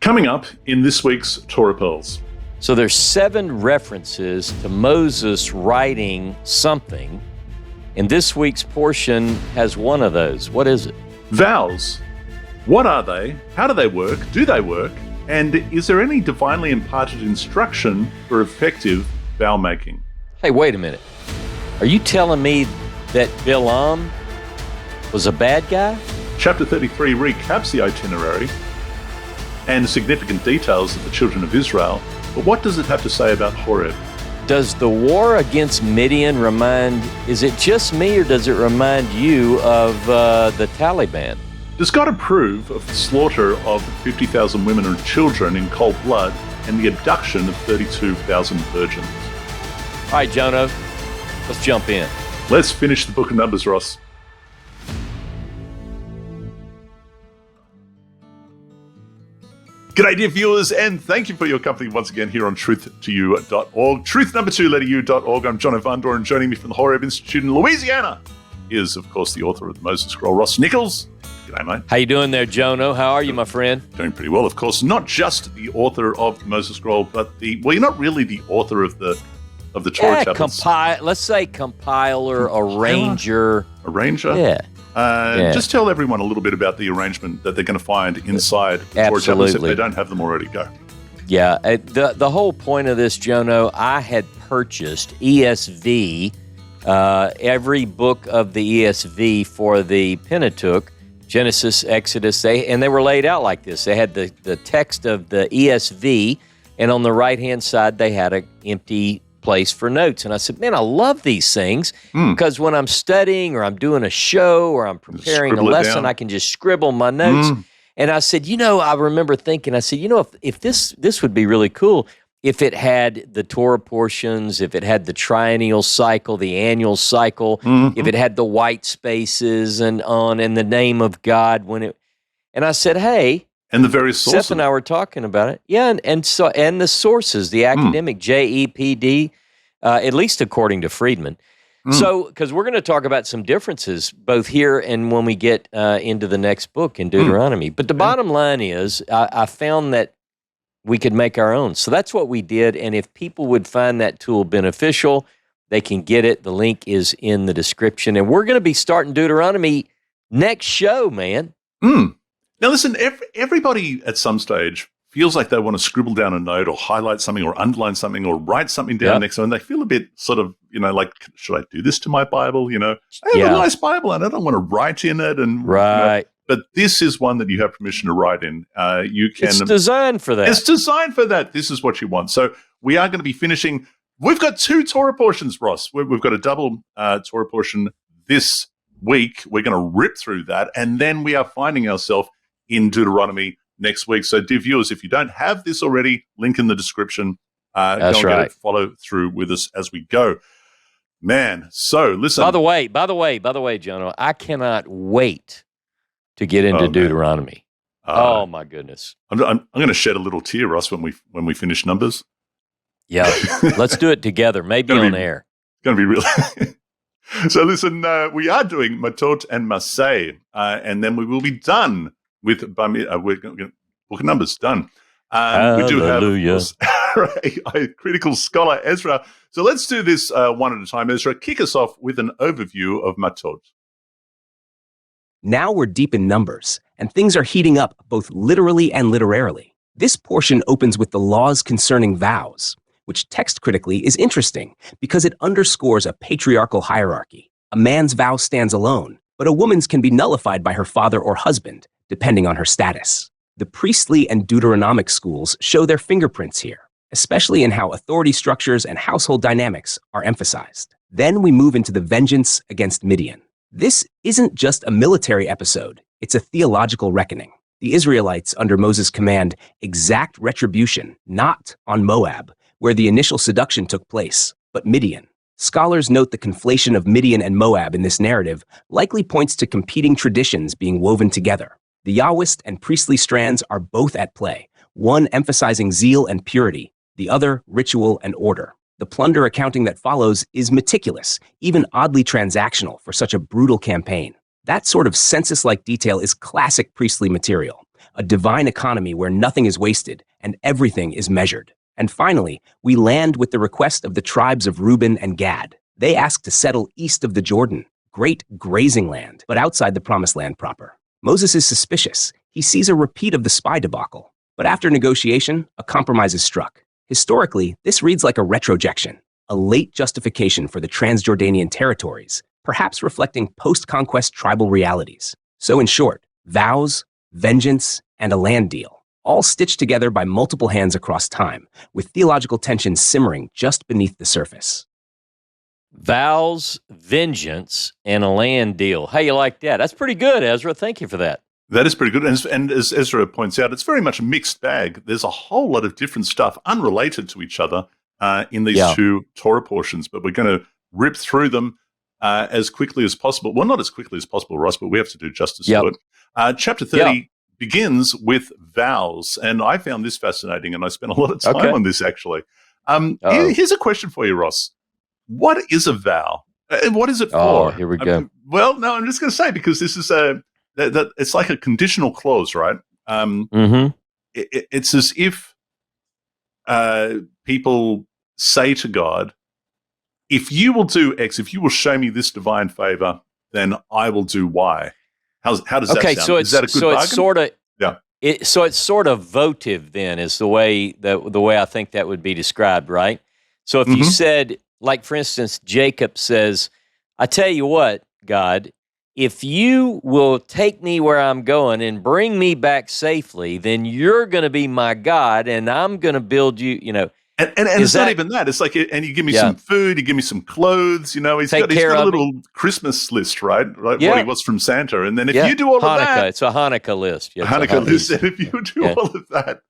Coming up in this week's Torah Pearls. So there's 7 references to Moses writing something, and this week's portion has one of those. What is it? Vows. What are they? How do they work? Do they work? And is there any divinely imparted instruction for effective vow making? Hey, wait a minute. Are you telling me that Bilam was a bad guy? Chapter 33 recaps the itinerary and significant details of the children of Israel, but what does it have to say about HOREB? Does the war against Midian is it just me, or does it remind you of the Taliban? Does God approve of the slaughter of 50,000 women and children in cold blood and the abduction of 32,000 virgins? All right, Jono, let's jump in. Let's finish the book of Numbers, Ross. G'day, dear viewers, and thank you for your company once again here on truth2u.org. Truth number 2, letter U.org. I'm Jono Vandor, and joining me from the HOREB Institute in Louisiana is, of course, the author of the Moses Scroll, Ross Nichols. G'day, mate. How you doing there, Jono? How are you, my friend? Doing pretty well, of course. Not just the author of the Moses Scroll, but you're not really the author of the Torah chapters. Let's say compiler, arranger. Arranger? Yeah. Just tell everyone a little bit about the arrangement that they're going to find inside the Torah chapters if they don't have them already. Go. Yeah, the whole point of this, Jono, I had purchased ESV, every book of the ESV for the Pentateuch, Genesis, Exodus, and they were laid out like this. They had the text of the ESV, and on the right-hand side, they had an empty place for notes. And I said, man, I love these things because when I'm studying or I'm doing a show or I'm preparing a lesson, I can just scribble my notes. And I said, I remember thinking, if this would be really cool if it had the Torah portions, if it had the triennial cycle, the annual cycle, if it had the white spaces and the name of God and I said, hey, and the various sources. Seth and I were talking about it. Yeah, and the sources, the academic JEPD, at least according to Friedman. So, because we're going to talk about some differences both here and when we get into the next book in Deuteronomy. But the bottom line is, I found that we could make our own. So that's what we did. And if people would find that tool beneficial, they can get it. The link is in the description. And we're going to be starting Deuteronomy next show, man. Now, listen, everybody at some stage feels like they want to scribble down a note or highlight something or underline something or write something down next to them. And they feel a bit sort of, like, should I do this to my Bible? I have a nice Bible and I don't want to write in it. And right. But this is one that you have permission to write in. It's designed for that. It's designed for that. This is what you want. So we are going to be finishing. We've got 2 Torah portions, Ross. We've got a double Torah portion this week. We're going to rip through that. And then we are finding ourselves in Deuteronomy next week. So, dear viewers, if you don't have this already, link in the description. That's go and right. get it, follow through with us as we go. Man, so listen. By the way, Jono, I cannot wait to get into Deuteronomy. Oh my goodness! I'm going to shed a little tear, Ross, when we finish Numbers. Yeah, let's do it together. Maybe on air. It's going to be real. So, listen, we are doing Matot-Masei, and then we will be done with we're going to book of Numbers done. We do have, of course, a critical scholar, Ezra. So let's do this one at a time. Ezra, kick us off with an overview of Matot. Now we're deep in Numbers, and things are heating up both literally and literarily. This portion opens with the laws concerning vows, which text critically is interesting because it underscores a patriarchal hierarchy. A man's vow stands alone, but a woman's can be nullified by her father or husband, depending on her status. The priestly and Deuteronomic schools show their fingerprints here, especially in how authority structures and household dynamics are emphasized. Then we move into the vengeance against Midian. This isn't just a military episode, it's a theological reckoning. The Israelites, under Moses' command, exact retribution, not on Moab, where the initial seduction took place, but Midian. Scholars note the conflation of Midian and Moab in this narrative likely points to competing traditions being woven together. The Yahwist and priestly strands are both at play, one emphasizing zeal and purity, the other ritual and order. The plunder accounting that follows is meticulous, even oddly transactional for such a brutal campaign. That sort of census-like detail is classic priestly material, a divine economy where nothing is wasted and everything is measured. And finally, we land with the request of the tribes of Reuben and Gad. They ask to settle east of the Jordan, great grazing land, but outside the promised land proper. Moses is suspicious. He sees a repeat of the spy debacle. But after negotiation, a compromise is struck. Historically, this reads like a retrojection, a late justification for the Transjordanian territories, perhaps reflecting post-conquest tribal realities. So in short, vows, vengeance, and a land deal, all stitched together by multiple hands across time, with theological tensions simmering just beneath the surface. Vows, vengeance, and a land deal. How you like that? That's pretty good, Ezra. Thank you for that. That is pretty good. And as Ezra points out, it's very much a mixed bag. There's a whole lot of different stuff unrelated to each other in these two Torah portions, but we're going to rip through them as quickly as possible. Well, not as quickly as possible, Ross, but we have to do justice to it. Chapter 30 begins with vows, and I found this fascinating, and I spent a lot of time on this, actually. Here's a question for you, Ross. What is a vow? What is it for? Oh, here we go. Well, no, I'm just going to say, because this is that it's like a conditional clause, right? It's as if people say to God, if you will do X, if you will show me this divine favor, then I will do Y. How does that sound? So is that a good bargain? It's sort of it's sort of votive. Then is the way I think that would be described, right? So if you said, like for instance, Jacob says, "I tell you what, God, if you will take me where I'm going and bring me back safely, then you're going to be my God, and I'm going to build you." And it's not even that. It's like, and you give me some food, you give me some clothes. He's got a little Christmas list, right? What he wants from Santa. And then if you do all of that, it's a Hanukkah list. Yeah, Hanukkah list. And if you do all of that,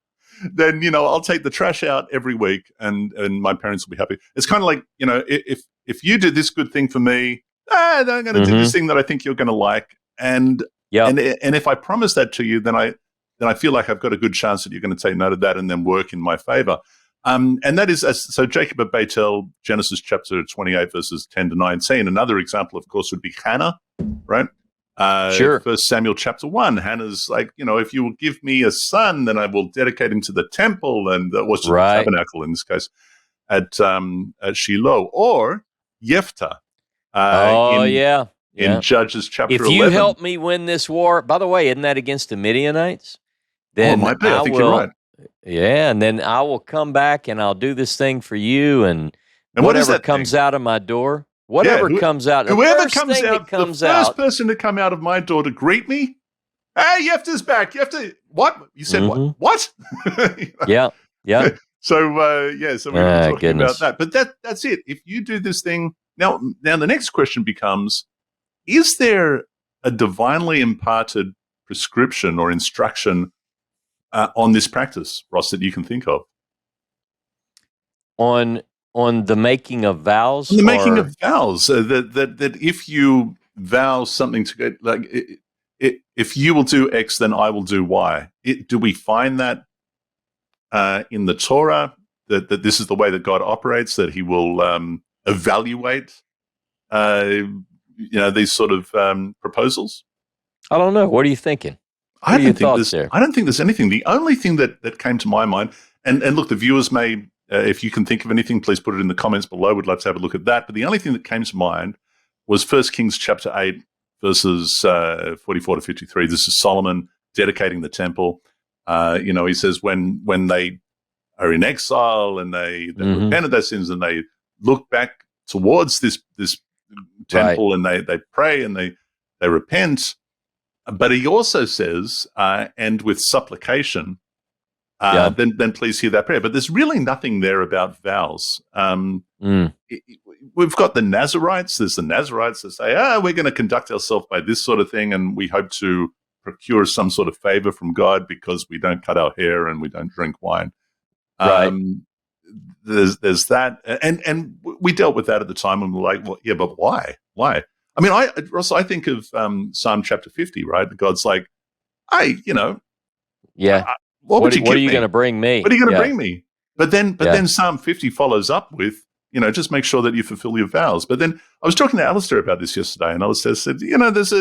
then I'll take the trash out every week, and my parents will be happy. It's kind of like if you did this good thing for me, then I'm going to do this thing that I think you're going to like, and if I promise that to you, then I feel like I've got a good chance that you're going to take note of that and then work in my favor. And that is, so Jacob at Bethel, Genesis chapter 28, verses 10 to 19. Another example, of course, would be Hannah, right? Sure. 1 Samuel chapter 1, Hannah's like, if you will give me a son, then I will dedicate him to the temple, and the tabernacle in this case, at Shiloh. Or Jephthah. In Judges chapter 11. If you help me win this war, by the way, isn't that against the Midianites? Then it might be. I think you're right. Yeah, and then I will come back and I'll do this thing for you, and whatever comes out of my door, comes out, whoever comes out, the first person to come out of my door to greet me, hey, Jephthah's back. What? You said what? What? Yeah. So we were talking about that, but that's it. If you do this thing now, the next question becomes: is there a divinely imparted prescription or instruction on this practice, Ross, that you can think of? On the making of vows? On the making of vows, that if you vow something to go, like if you will do X, then I will do Y. Do we find that in the Torah, that this is the way that God operates, that he will evaluate these sort of proposals? I don't know. What are you thinking? I don't think there's anything. The only thing that came to my mind, and look, the viewers may, if you can think of anything, please put it in the comments below. We'd love to have a look at that. But the only thing that came to mind was 1 Kings chapter 8, verses 44 to 53. This is Solomon dedicating the temple. He says when they are in exile and they repent of their sins and they look back towards this temple, and they pray and they repent. But he also says, and with supplication, then please hear that prayer. But there's really nothing there about vows. We've got the Nazarites. There's the Nazarites that say, we're going to conduct ourselves by this sort of thing, and we hope to procure some sort of favor from God because we don't cut our hair and we don't drink wine. Right. There's that. And we dealt with that at the time, and we're like, well, yeah, but why? Why? I mean, Ross, I think of Psalm chapter 50, right? God's like, hey, what would you give me? What are you going to bring me? What are you going to bring me? But then Psalm 50 follows up with, just make sure that you fulfill your vows. But then I was talking to Alistair about this yesterday, and Alistair said, there's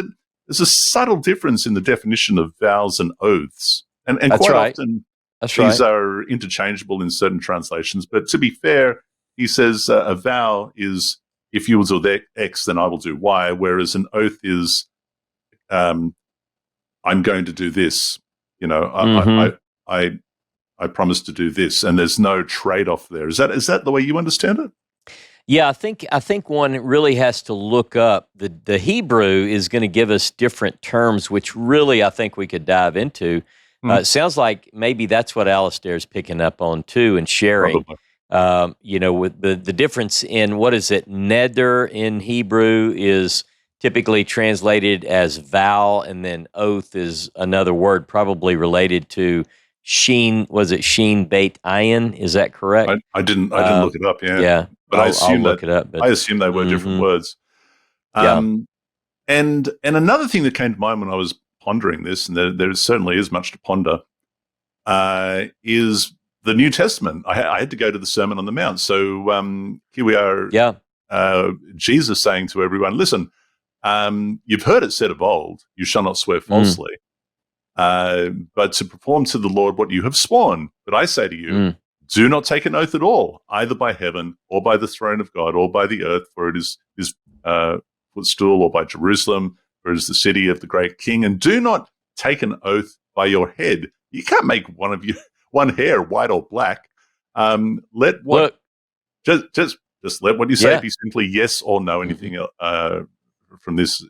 there's a subtle difference in the definition of vows and oaths. And That's quite right. often That's these right. are interchangeable in certain translations. But to be fair, he says a vow is, if you will do X, then I will do Y, whereas an oath is, I'm going to do this. You know, I promise to do this, and there's no trade-off there. Is that the way you understand it? Yeah, I think one really has to look up. The Hebrew is going to give us different terms, which really I think we could dive into. It sounds like maybe that's what Alistair's picking up on too and sharing. With the difference in, what is it? Neder in Hebrew is typically translated as vow, and then oath is another word probably related to sheen. Was it sheen beit ayin? Is that correct? I didn't look it up. Yeah, but I'll look it up. But, I assume they were different words. And another thing that came to mind when I was pondering this, and there certainly is much to ponder, is the New Testament. I had to go to the Sermon on the Mount. So here we are, Jesus saying to everyone, listen, you've heard it said of old, you shall not swear falsely, but to perform to the Lord what you have sworn. But I say to you, do not take an oath at all, either by heaven or by the throne of God or by the earth, for it is his footstool, or by Jerusalem, for it is the city of the great King. And do not take an oath by your head. You can't make one hair white or black. Just let what you say be simply yes or no. Anything from this,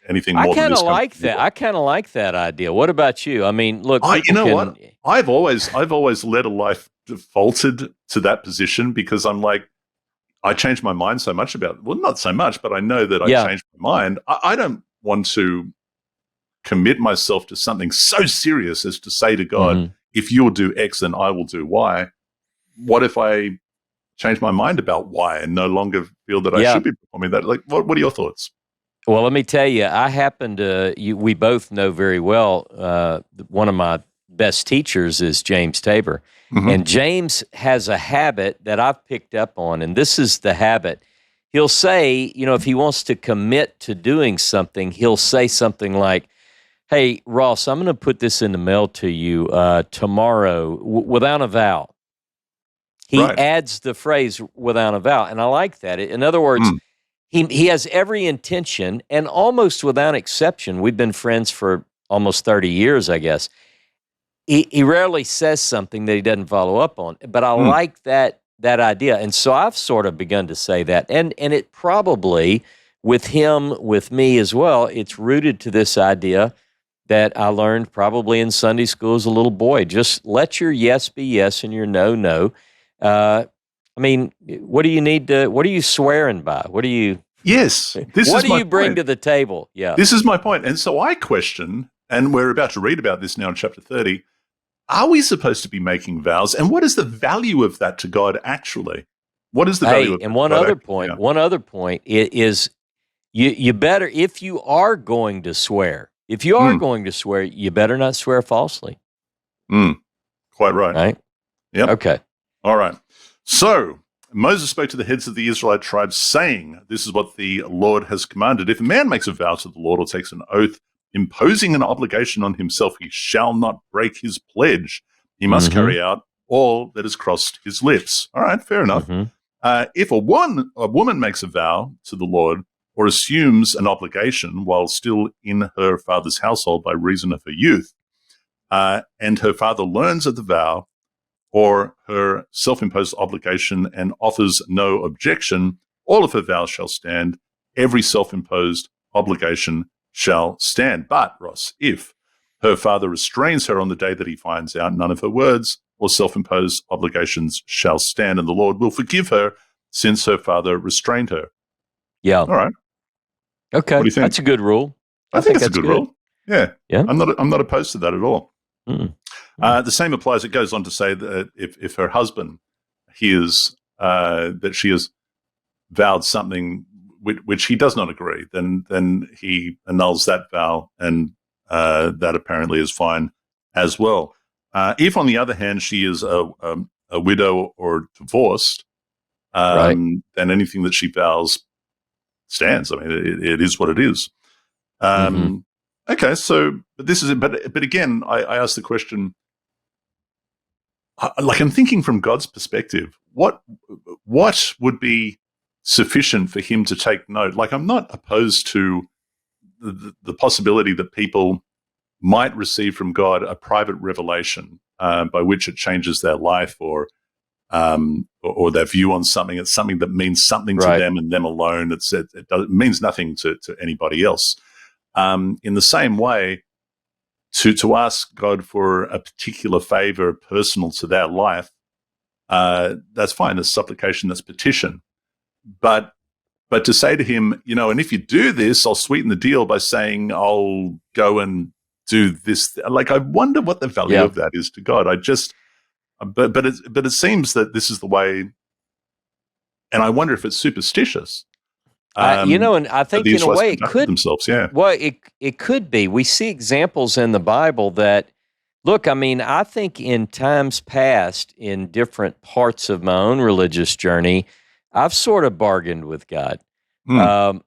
anything more. I kind of like that. I kind of like that idea. What about you? I mean, look, you know what? I've always led a life defaulted to that position, because I'm like, I changed my mind so much about it. Well, not so much, but I know that I changed my mind. I don't want to commit myself to something so serious as to say to God, if you will do X, then I will do Y. What if I change my mind about Y and no longer feel that I should be performing that? Like, what are your thoughts? Well, let me tell you, I happen to, we both know very well, one of my best teachers is James Tabor. And James has a habit that I've picked up on, and this is the habit. He'll say, if he wants to commit to doing something, he'll say something like, hey, Ross, I'm going to put this in the mail to you tomorrow without a vowel. He adds the phrase without a vowel, and I like that. In other words, he has every intention, and almost without exception, we've been friends for almost 30 years, I guess. He rarely says something that he doesn't follow up on, but I like that idea. And so I've sort of begun to say that. And it probably, with him, with me as well, it's rooted to this idea that I learned probably in Sunday school as a little boy. Just let your yes be yes and your no, no. I mean, what do you swearing by? What do you... Yes. What do you bring to the table? Yeah. This is my point. And so I question, and we're about to read about this now in chapter 30, are we supposed to be making vows? And what is the value of that to God actually? What is the value of that? And one other point is you better, if you are going to swear, you better not swear falsely. Quite right. Right? Yep. Okay. All right. So Moses spoke to the heads of the Israelite tribes, saying, this is what the Lord has commanded. If a man makes a vow to the Lord or takes an oath, imposing an obligation on himself, he shall not break his pledge. He must carry out all that has crossed his lips. All right, fair enough. If a woman makes a vow to the Lord or assumes an obligation while still in her father's household by reason of her youth, and her father learns of the vow or her self-imposed obligation and offers no objection, all of her vows shall stand. Every self-imposed obligation shall stand. But, Ross, if her father restrains her on the day that he finds out, none of her words or self-imposed obligations shall stand, and the Lord will forgive her since her father restrained her. Yeah. All right. Okay. What do you think? That's a good rule. I think that's a good rule. Yeah. Yeah. I'm not opposed to that at all. The same applies. It goes on to say that if her husband hears that she has vowed something which he does not agree, then he annuls that vow, and that apparently is fine as well. If, on the other hand, she is a widow or divorced, then anything that she vows stands. I mean, it is what it is. Okay, so but this is it. But again, I ask the question. Like I'm thinking from God's perspective, what would be sufficient for him to take note? Like I'm not opposed to the possibility that people might receive from God a private revelation by which it changes their life or their view on something. It's something that means something to them and them alone. It means nothing to anybody else. In the same way, to ask God for a particular favor personal to their life, that's fine. That's supplication, that's petition. But to say to him, and if you do this, I'll sweeten the deal by saying I'll go and do this. Like, I wonder what the value of that is to God. But it seems that this is the way, and I wonder if it's superstitious. And I think in a way it could themselves. Yeah. Well, it could be. We see examples in the Bible that, look, I mean, I think in times past, in different parts of my own religious journey, I've sort of bargained with God. I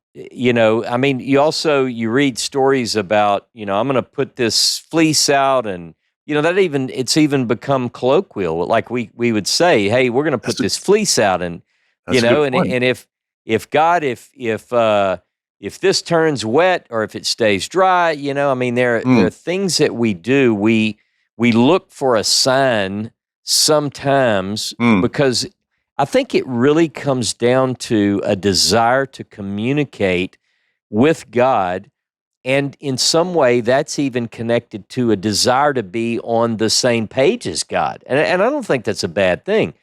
mean, you read stories about, I'm going to put this fleece out, and it's even become colloquial. Like we would say, hey, we're going to put this fleece out, and if God, if this turns wet or if it stays dry, I mean, there are things that we do. We look for a sign sometimes because I think it really comes down to a desire to communicate with God. And in some way, that's even connected to a desire to be on the same page as God. And I don't think that's a bad thing.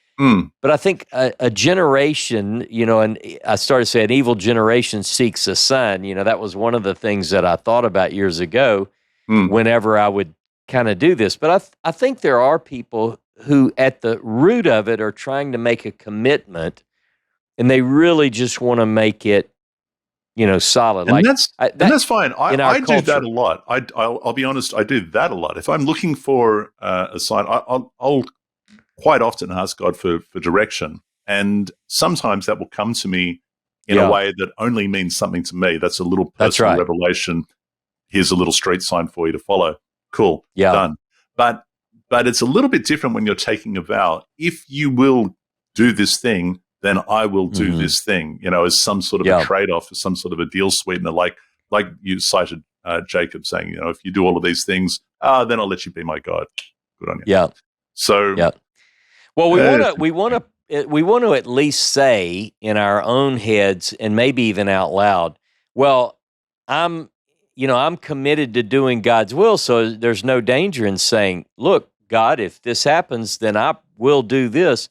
But I think a generation, and I started to say an evil generation seeks a sign. That was one of the things that I thought about years ago whenever I would kind of do this. But I think there are people who at the root of it are trying to make a commitment, and they really just want to make it, solid. And that's fine. I do that a lot. I'll be honest, I do that a lot. If I'm looking for a sign, I'll quite often ask God for direction. And sometimes that will come to me in a way that only means something to me. That's a little personal revelation. Here's a little street sign for you to follow. Cool. Done. But it's a little bit different when you're taking a vow. If you will do this thing, then I will do this thing, as some sort of a trade-off, as some sort of a deal sweetener, like you cited Jacob saying, if you do all of these things, then I'll let you be my God. Good on you. Yeah. So well, we want to at least say in our own heads and maybe even out loud, well, I'm committed to doing God's will, so there's no danger in saying, look, God, if this happens, then I will do this.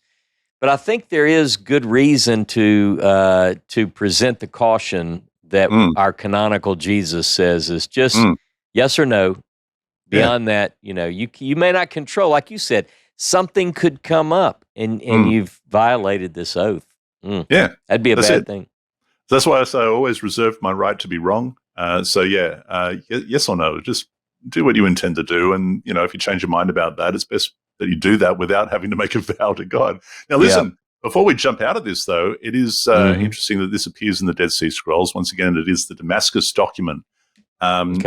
But I think there is good reason to present the caution that our canonical Jesus says is just yes or no. Beyond that, you may not control, like you said, something could come up and you've violated this oath. Yeah. That'd be a bad thing. That's why I say I always reserve my right to be wrong. Yes or no, just do what you intend to do. And, if you change your mind about that, it's best that you do that without having to make a vow to God. Now, listen, before we jump out of this, though, it is interesting that this appears in the Dead Sea Scrolls. Once again, it is the Damascus document.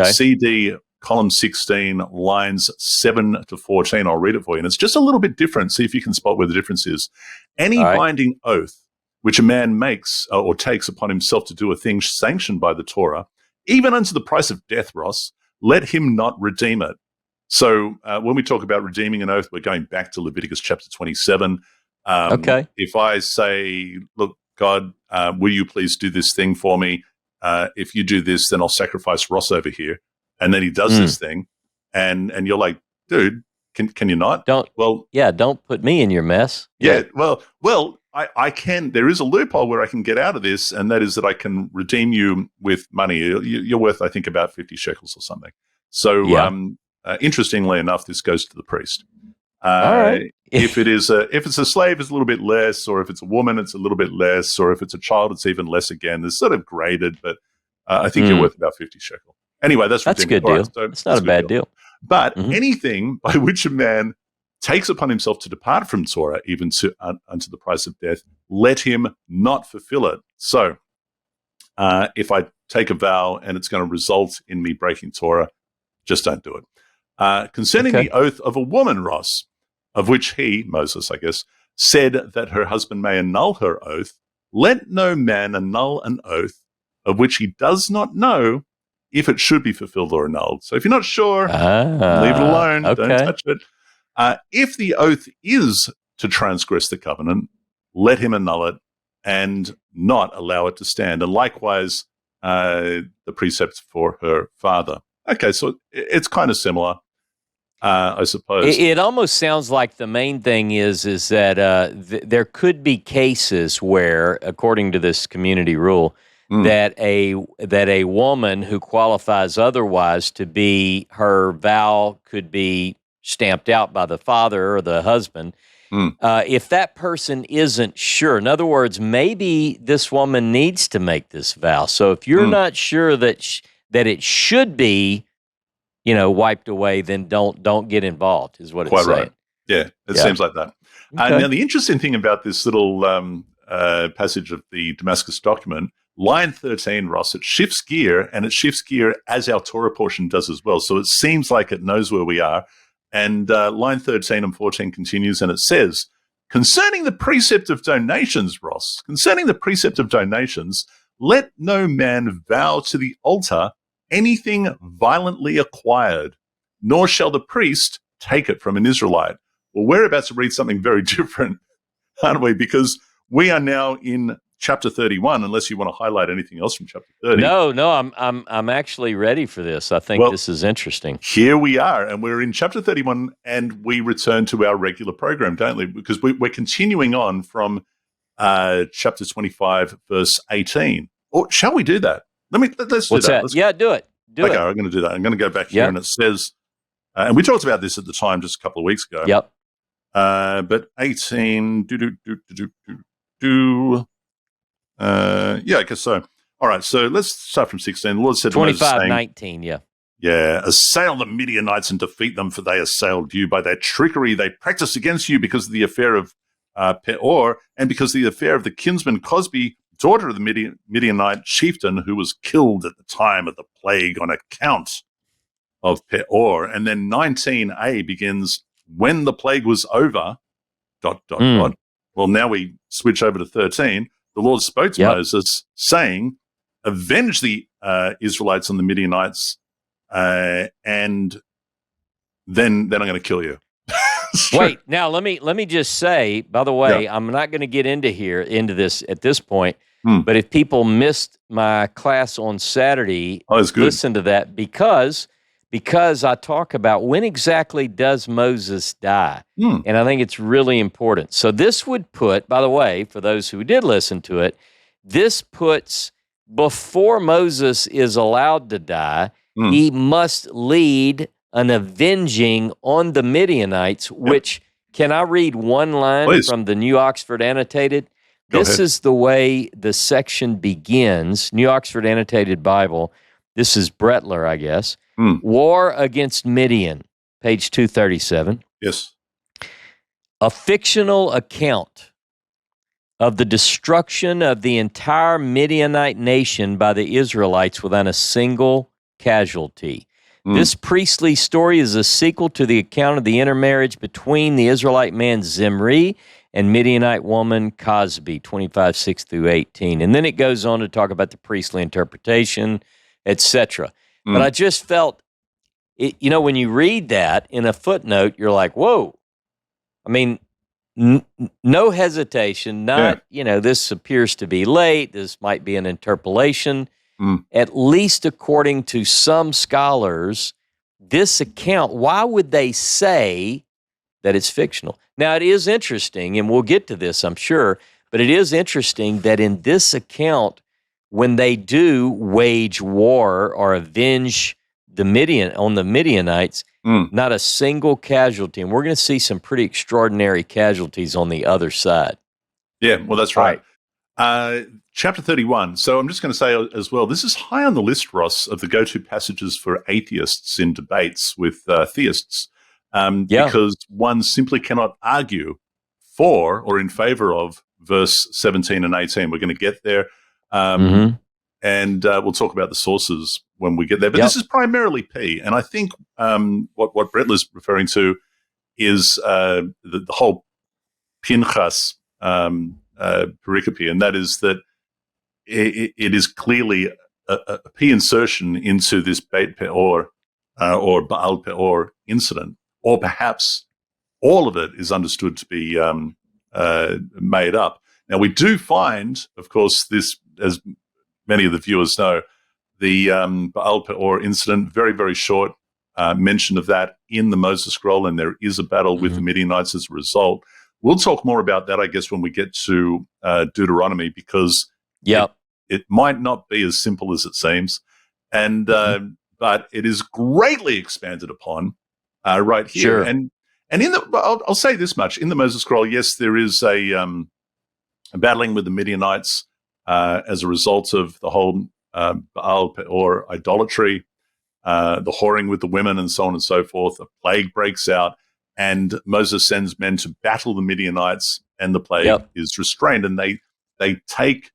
CD column 16, lines 7 to 14. I'll read it for you. And it's just a little bit different. See if you can spot where the difference is. Any binding oath which a man makes or takes upon himself to do a thing sanctioned by the Torah, even unto the price of death, Ross, let him not redeem it. So when we talk about redeeming an oath, we're going back to Leviticus chapter 27. If I say, look, God, will you please do this thing for me? If you do this, then I'll sacrifice Ross over here. And then he does this thing, and you're like, dude, can you not? Don't put me in your mess. Yeah. Well, I can. There is a loophole where I can get out of this, and that is that I can redeem you with money. You're worth, I think, about 50 shekels or something. So, interestingly enough, this goes to the priest. All right. If it's a slave, it's a little bit less, or if it's a woman, it's a little bit less, or if it's a child, it's even less again. It's sort of graded, but I think you're worth about 50 shekel. Anyway, that's a good deal. Right, so it's not a bad deal. But anything by which a man takes upon himself to depart from Torah, even unto the price of death, let him not fulfill it. So if I take a vow and it's going to result in me breaking Torah, just don't do it. Concerning the oath of a woman, Ross, of which he, Moses, I guess, said that her husband may annul her oath, let no man annul an oath of which he does not know if it should be fulfilled or annulled. So if you're not sure, leave it alone. Don't touch it. If the oath is to transgress the covenant, let him annul it and not allow it to stand. And likewise, the precept for her father. Okay, so it's kind of similar, I suppose. It almost sounds like the main thing is that there could be cases where, according to this community rule, that a woman who qualifies otherwise to be, her vow could be stamped out by the father or the husband. If that person isn't sure, in other words, maybe this woman needs to make this vow. So if you're not sure that it should be, wiped away, then don't get involved, is what it's saying. Right. Yeah, it seems like that. Okay. Now, the interesting thing about this little passage of the Damascus document, line 13, Ross, it shifts gear, and it shifts gear as our Torah portion does as well. So it seems like it knows where we are. And line 13 and 14 continues, and it says, concerning the precept of donations, Ross, concerning the precept of donations, let no man vow to the altar anything violently acquired, nor shall the priest take it from an Israelite. Well, we're about to read something very different, aren't we? Because we are now in chapter 31, unless you want to highlight anything else from chapter 30. No, I'm actually ready for this. I think this is interesting. Here we are, and we're in chapter 31, and we return to our regular program, don't we? Because we're continuing on from chapter 25, verse 18. Or shall we do that? Let's do that. Yeah, do it. Okay, I'm going to do that. I'm going to go back here, and it says, and we talked about this at the time just a couple of weeks ago. Yep. But 18, I guess so. All right, so let's start from 16. The Lord said 25, 19, Yeah, assail the Midianites and defeat them, for they assailed you. By their trickery they practiced against you because of the affair of Peor, and because of the affair of the kinsman Cosbi, daughter of the Midianite chieftain, who was killed at the time of the plague on account of Peor. And then 19a begins, when the plague was over, ... Well, now we switch over to 13. The Lord spoke to Moses, saying, avenge the Israelites on the Midianites, and then I'm going to kill you. Wait, now let me just say, by the way, I'm not going to get into this at this point, but if people missed my class on Saturday, listen to that, because I talk about when exactly does Moses die, and I think it's really important. So this would put, by the way, for those who did listen to it, this puts before Moses is allowed to die, he must lead an avenging on the Midianites, which, can I read one line from the New Oxford Annotated? This is the way the section begins, New Oxford Annotated Bible. This is Brettler, I guess. War against Midian, page 237. Yes. A fictional account of the destruction of the entire Midianite nation by the Israelites without a single casualty. This priestly story is a sequel to the account of the intermarriage between the Israelite man Zimri and Midianite woman Cosbi, 25:6 through 18. And then it goes on to talk about the priestly interpretation, etc. But I just felt, when you read that in a footnote, you're like, whoa. I mean, no hesitation, this appears to be late. This might be an interpolation. At least according to some scholars, this account, why would they say that it's fictional? Now, it is interesting, and we'll get to this, I'm sure, but it is interesting that in this account, when they do wage war or avenge the Midianites, not a single casualty. And we're going to see some pretty extraordinary casualties on the other side. Yeah, well, that's right. Chapter 31. So I'm just going to say as well, this is high on the list, Ross, of the go-to passages for atheists in debates with theists, because one simply cannot argue for or in favor of verse 17 and 18. We're going to get there. and we'll talk about the sources when we get there. But this is primarily P, and I think what Brett was referring to is the whole Pinchas pericope, and that is that it is clearly a P insertion into this Beit Peor or Baal Peor incident, or perhaps all of it is understood to be made up. Now, we do find, of course, this, as many of the viewers know, the Baal Peor incident, very, very short mention of that in the Moses scroll, and there is a battle with the Midianites as a result. We'll talk more about that, I guess, when we get to Deuteronomy, because it might not be as simple as it seems, and but it is greatly expanded upon right here. And in the, I'll say this much: in the Moses scroll, yes, there is a battling with the Midianites as a result of the whole Baal Peor idolatry, the whoring with the women, and so on and so forth. A plague breaks out, and Moses sends men to battle the Midianites, and the plague is restrained, and they take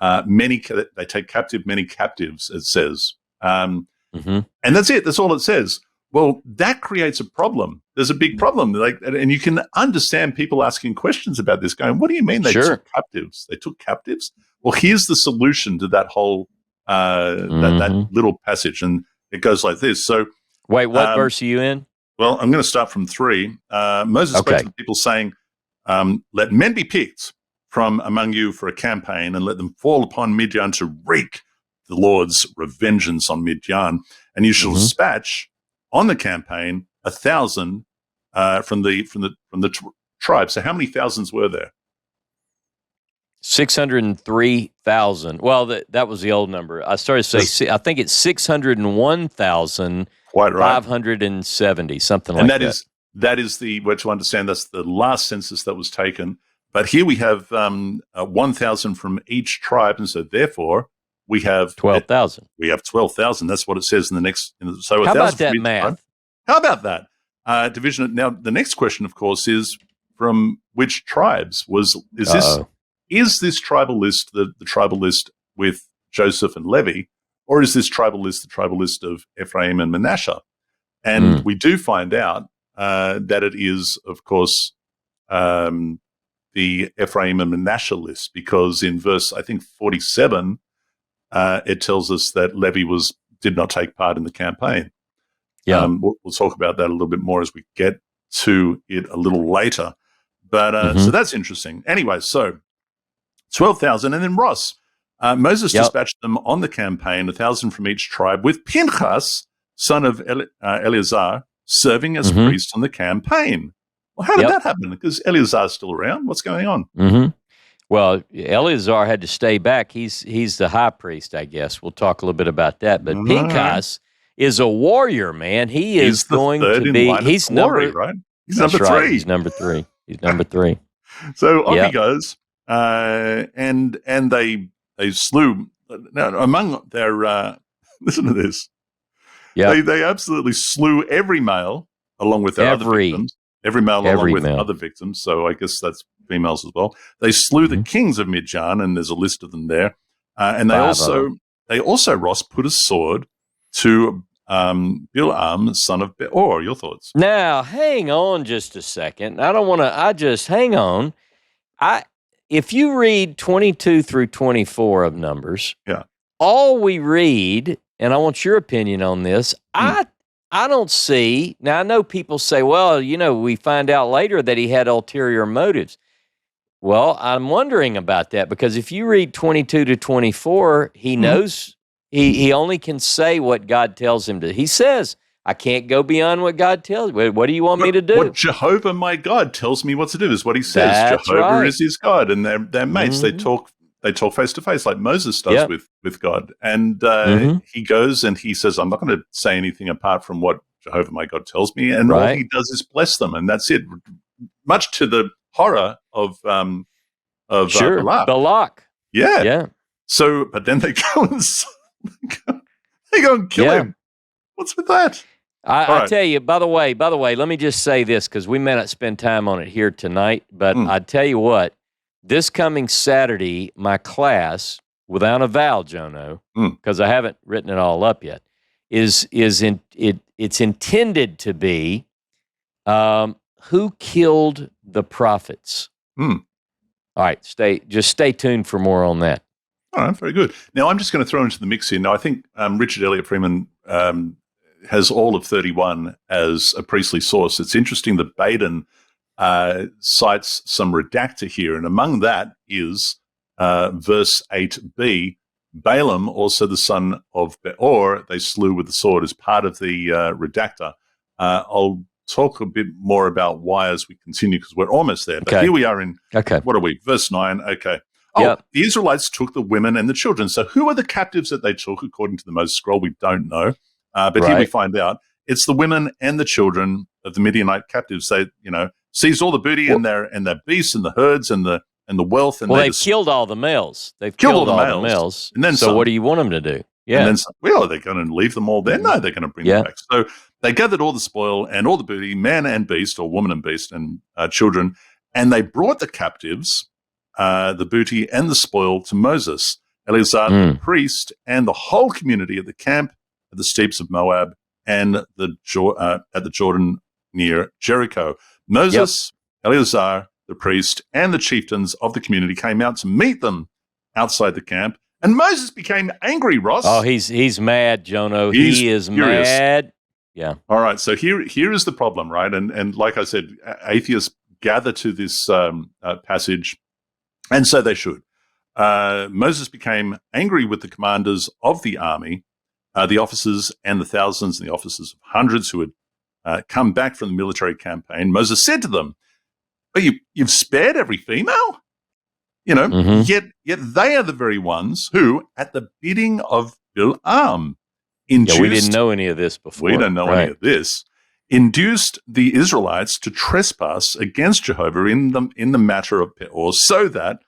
they take captive many captives, it says. And that's it. That's all it says. Well, that creates a problem. There's a big problem. And you can understand people asking questions about this, going, what do you mean they took captives? They took captives? Well, here's the solution to that whole, that little passage. And it goes like this. So, wait, what verse are you in? Well, I'm going to start from 3. Moses spoke to the people saying, let men be picked from among you for a campaign, and let them fall upon Midian to wreak the Lord's revengeance on Midian. And you shall dispatch on the campaign 1,000 from the tribe. So how many thousands were there? 603,000. Well, that was the old number. I started to say, I think it's 601,000. Quite right. 570, something like that. And that is the, where to understand, that's the last census that was taken. But here we have 1,000 from each tribe, and so therefore we have 12,000. We have 12,000. That's what it says in the next. So how about that math? Tribe. How about that division? Now the next question, of course, is from which tribes is this tribal list the tribal list with Joseph and Levi, or is this tribal list the tribal list of Ephraim and Manasseh? And we do find out that it is, of course, the Ephraim and Manasseh list, because in verse, I think, 47, it tells us that Levi did not take part in the campaign. We'll talk about that a little bit more as we get to it a little later. But so that's interesting. Anyway, so 12,000, and then Ross. Moses dispatched them on the campaign, 1,000 from each tribe, with Pinchas, son of Eleazar, serving as priest on the campaign. Well, how did that happen? Because Eleazar's still around. What's going on? Well, Eleazar had to stay back. He's the high priest, I guess. We'll talk a little bit about that. But Pinchas is a warrior, man. He's going to be. He's glory, right? He's number 3. Right. He's number 3. He's number 3. So off he goes, and they slew. Now, among their listen to this. They absolutely slew every male along with their other victims. Every male along with other victims. So I guess that's females as well. They slew the kings of Midian, and there's a list of them there. And they also, Ross, put a sword to Bilam, son of Beor. Your thoughts? Now, hang on just a second. Hang on. If you read 22 through 24 of Numbers, all we read, and I want your opinion on this, I don't see. Now, I know people say, well, we find out later that he had ulterior motives. Well, I'm wondering about that, because if you read 22 to 24, he knows he only can say what God tells him to. He says, I can't go beyond what God tells me. What do you want me to do? What Jehovah, my God, tells me what to do is what he says. That's Jehovah is his God, and they're mates. They talk face to face like Moses does with God. And he goes and he says, I'm not going to say anything apart from what Jehovah my God tells me. And all he does is bless them. And that's it. Much to the horror of Balak. Yeah. So, but then they go and kill him. What's with that? I tell you, by the way, let me just say this, because we may not spend time on it here tonight, but I tell you what, this coming Saturday, my class without a vowel, Jono, because I haven't written it all up yet, it's intended to be who killed the prophets. All right, stay tuned for more on that. All right, very good. Now, I'm just going to throw into the mix here. Now, I think Richard Elliott Freeman has all of 31 as a priestly source. It's interesting that Baden cites some redactor here, and among that is verse 8b, Balaam, also the son of Beor, they slew with the sword as part of the redactor. I'll talk a bit more about why as we continue, because we're almost there. But here we are in, what are we, verse 9, okay. Oh, the Israelites took the women and the children. So who are the captives that they took? According to the Moses scroll, we don't know. But here we find out it's the women and the children of the Midianite captives. They, seized all the booty and their beasts and the herds and the wealth. And they've killed all the males. They've killed all the males. And then so what do you want them to do? Yeah. And then well, are they going to leave them all there? No, they're going to bring them back. So they gathered all the spoil and all the booty, man and beast, or woman and beast, and children, and they brought the captives, the booty and the spoil to Moses, Eleazar the priest, and the whole community at the camp at the steeps of Moab and at the Jordan near Jericho. Moses, Eleazar the priest, and the chieftains of the community came out to meet them outside the camp. And Moses became angry, Ross. Oh, he's mad, Jono. He is furious. Mad. Yeah. All right. So here is the problem, right? And like I said, atheists gather to this passage, and so they should. Moses became angry with the commanders of the army, the officers and the thousands and the officers of hundreds who had come back from the military campaign. Moses said to them, "Oh, you've spared every female? Yet they are the very ones who, at the bidding of Bilam, induced..." we didn't know any of this before. We don't know any of this. Induced the Israelites to trespass against Jehovah in the matter of Peor, so that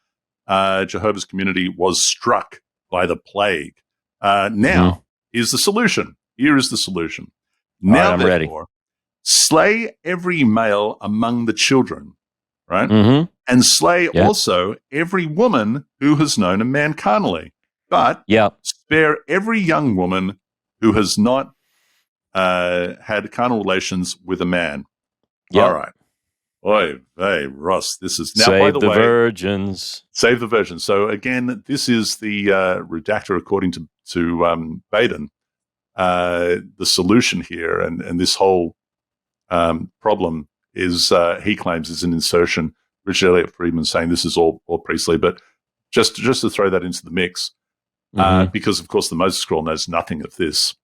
Jehovah's community was struck by the plague. Now is the solution. Here is the solution. Now, I'm ready. Slay every male among the children, right? And slay also every woman who has known a man carnally, but spare every young woman who has not had carnal relations with a man. All right. Oy vey, Ross, this is now, by the way, virgins. Save the virgins. So again, this is the redactor according to Baden. The solution here and this whole problem is, he claims, is an insertion. Richard Elliott Freeman saying this is all priestly, but just to throw that into the mix, because of course the Moses scroll knows nothing of this.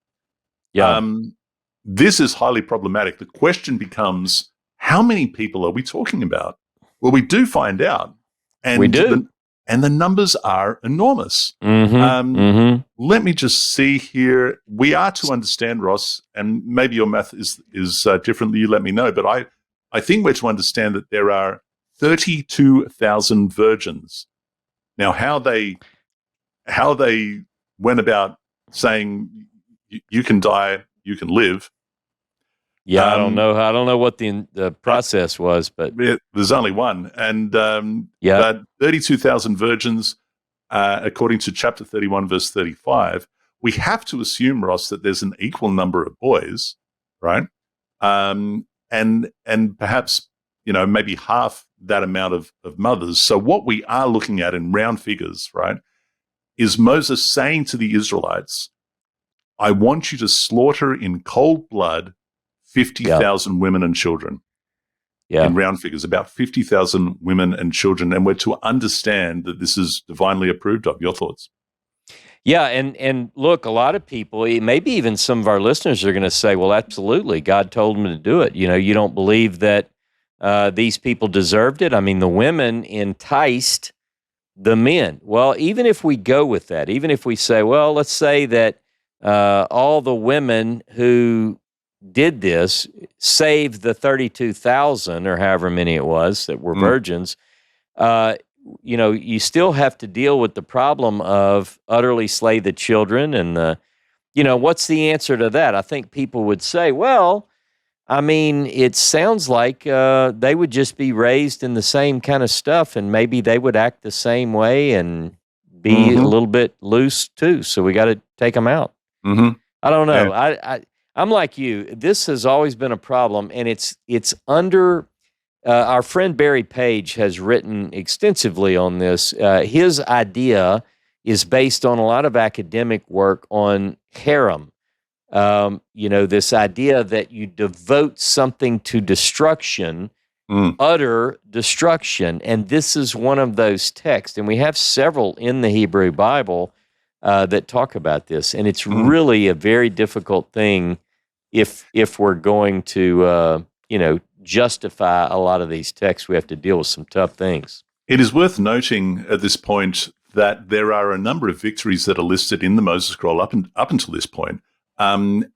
This is highly problematic. The question becomes, how many people are we talking about? Well, we do find out, and we do, and the numbers are enormous. Let me just see here. We are to understand, Ross, and maybe your math is different. You let me know, but I think we're to understand that there are 32,000 virgins. Now, how they went about saying you can die, you can live. Yeah, I don't know. I don't know what the process was, but there's only one, and 32,000 virgins, according to chapter 31, verse 35. We have to assume, Ross, that there's an equal number of boys, right? And perhaps maybe half that amount of mothers. So what we are looking at in round figures, right, is Moses saying to the Israelites, "I want you to slaughter in cold blood 50,000 women and children." In round figures, about 50,000 women and children. And we're to understand that this is divinely approved of. Your thoughts? Yeah, and look, a lot of people, maybe even some of our listeners are going to say, well, absolutely, God told them to do it. You don't believe that these people deserved it? I mean, the women enticed the men. Well, even if we go with that, even if we say, well, let's say that all the women who did this saved the 32,000 or however many it was that were virgins, you still have to deal with the problem of utterly slay the children. And, what's the answer to that? I think people would say, well, I mean, it sounds like they would just be raised in the same kind of stuff, and maybe they would act the same way and be a little bit loose too. So we got to take them out. I don't know. Yeah. I'm like you. This has always been a problem, and it's under. Our friend Barry Page has written extensively on this. His idea is based on a lot of academic work on herem. This idea that you devote something to destruction, utter destruction. And this is one of those texts. And we have several in the Hebrew Bible that talk about this. And it's really a very difficult thing if we're going to, justify a lot of these texts. We have to deal with some tough things. It is worth noting at this point that there are a number of victories that are listed in the Moses Scroll up until this point. And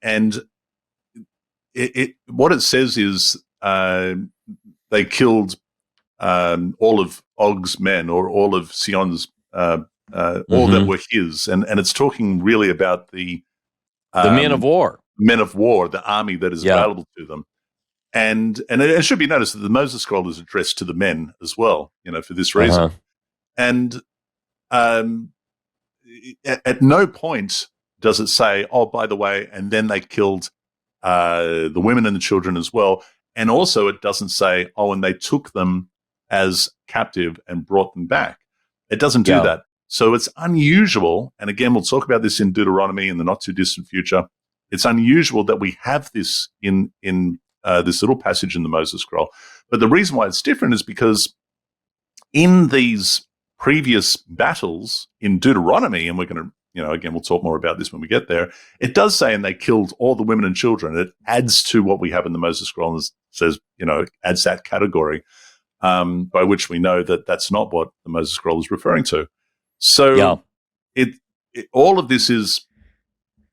what it says is they killed all of Og's men, or all of Sion's, all that were his. And it's talking really about the men of war. Men of war, the army that is available to them. And it should be noticed that the Moses Scroll is addressed to the men as well, for this reason. And at no point does it say, oh, by the way, and then they killed the women and the children as well. And also it doesn't say, oh, and they took them as captive and brought them back. It doesn't do that. So it's unusual, and again, we'll talk about this in Deuteronomy in the not-too-distant future. It's unusual that we have this in this little passage in the Moses Scroll. But the reason why it's different is because in these previous battles in Deuteronomy, and we're going to, again, we'll talk more about this when we get there, it does say, and they killed all the women and children. It adds to what we have in the Moses Scroll and says, adds that category, by which we know that that's not what the Moses Scroll is referring to. So all of this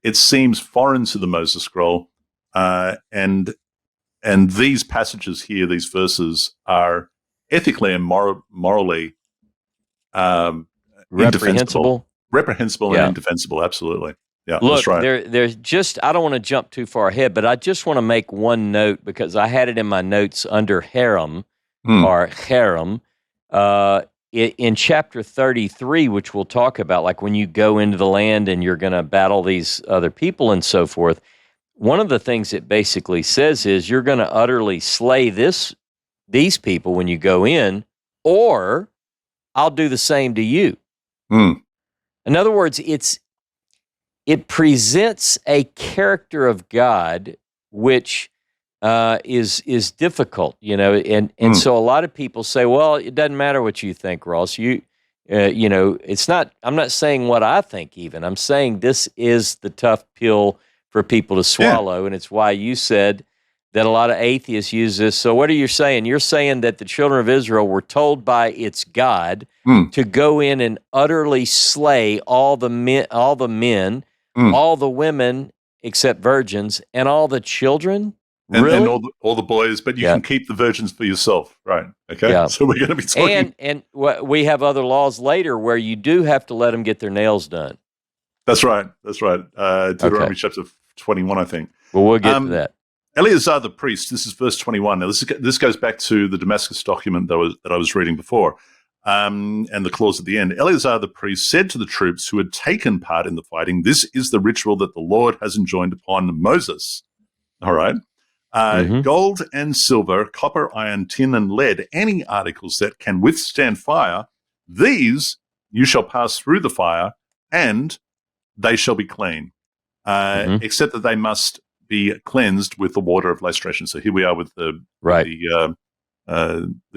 it seems foreign to the Moses Scroll, and these passages here, these verses, are ethically and morally reprehensible and indefensible. Absolutely. Yeah, look, that's right. there's just, I don't want to jump too far ahead, but I just want to make one note because I had it in my notes under herem or herem. In chapter 33, which we'll talk about, like when you go into the land and you're going to battle these other people and so forth, one of the things it basically says is you're going to utterly slay these people when you go in, or I'll do the same to you. In other words, it presents a character of God which is difficult, and so a lot of people say, well, it doesn't matter what you think, Ross. It's not. I'm not saying what I think. Even I'm saying this is the tough pill for people to swallow, and it's why you said that a lot of atheists use this. So what are you saying? You're saying that the children of Israel were told by its God to go in and utterly slay all the men, all the women except virgins, and all the children. Really? And all the boys, but you can keep the virgins for yourself, right? Okay, so we're going to be talking. And we have other laws later where you do have to let them get their nails done. That's right. Deuteronomy chapter 21, I think. Well, we'll get to that. Eleazar the priest. This is verse 21. Now, this goes back to the Damascus document that I was reading before, and the clause at the end. Eleazar the priest said to the troops who had taken part in the fighting, "This is the ritual that the Lord has enjoined upon Moses." All right. Gold and silver, copper, iron, tin, and lead, any articles that can withstand fire, these you shall pass through the fire, and they shall be clean, except that they must be cleansed with the water of lustration. So here we are with the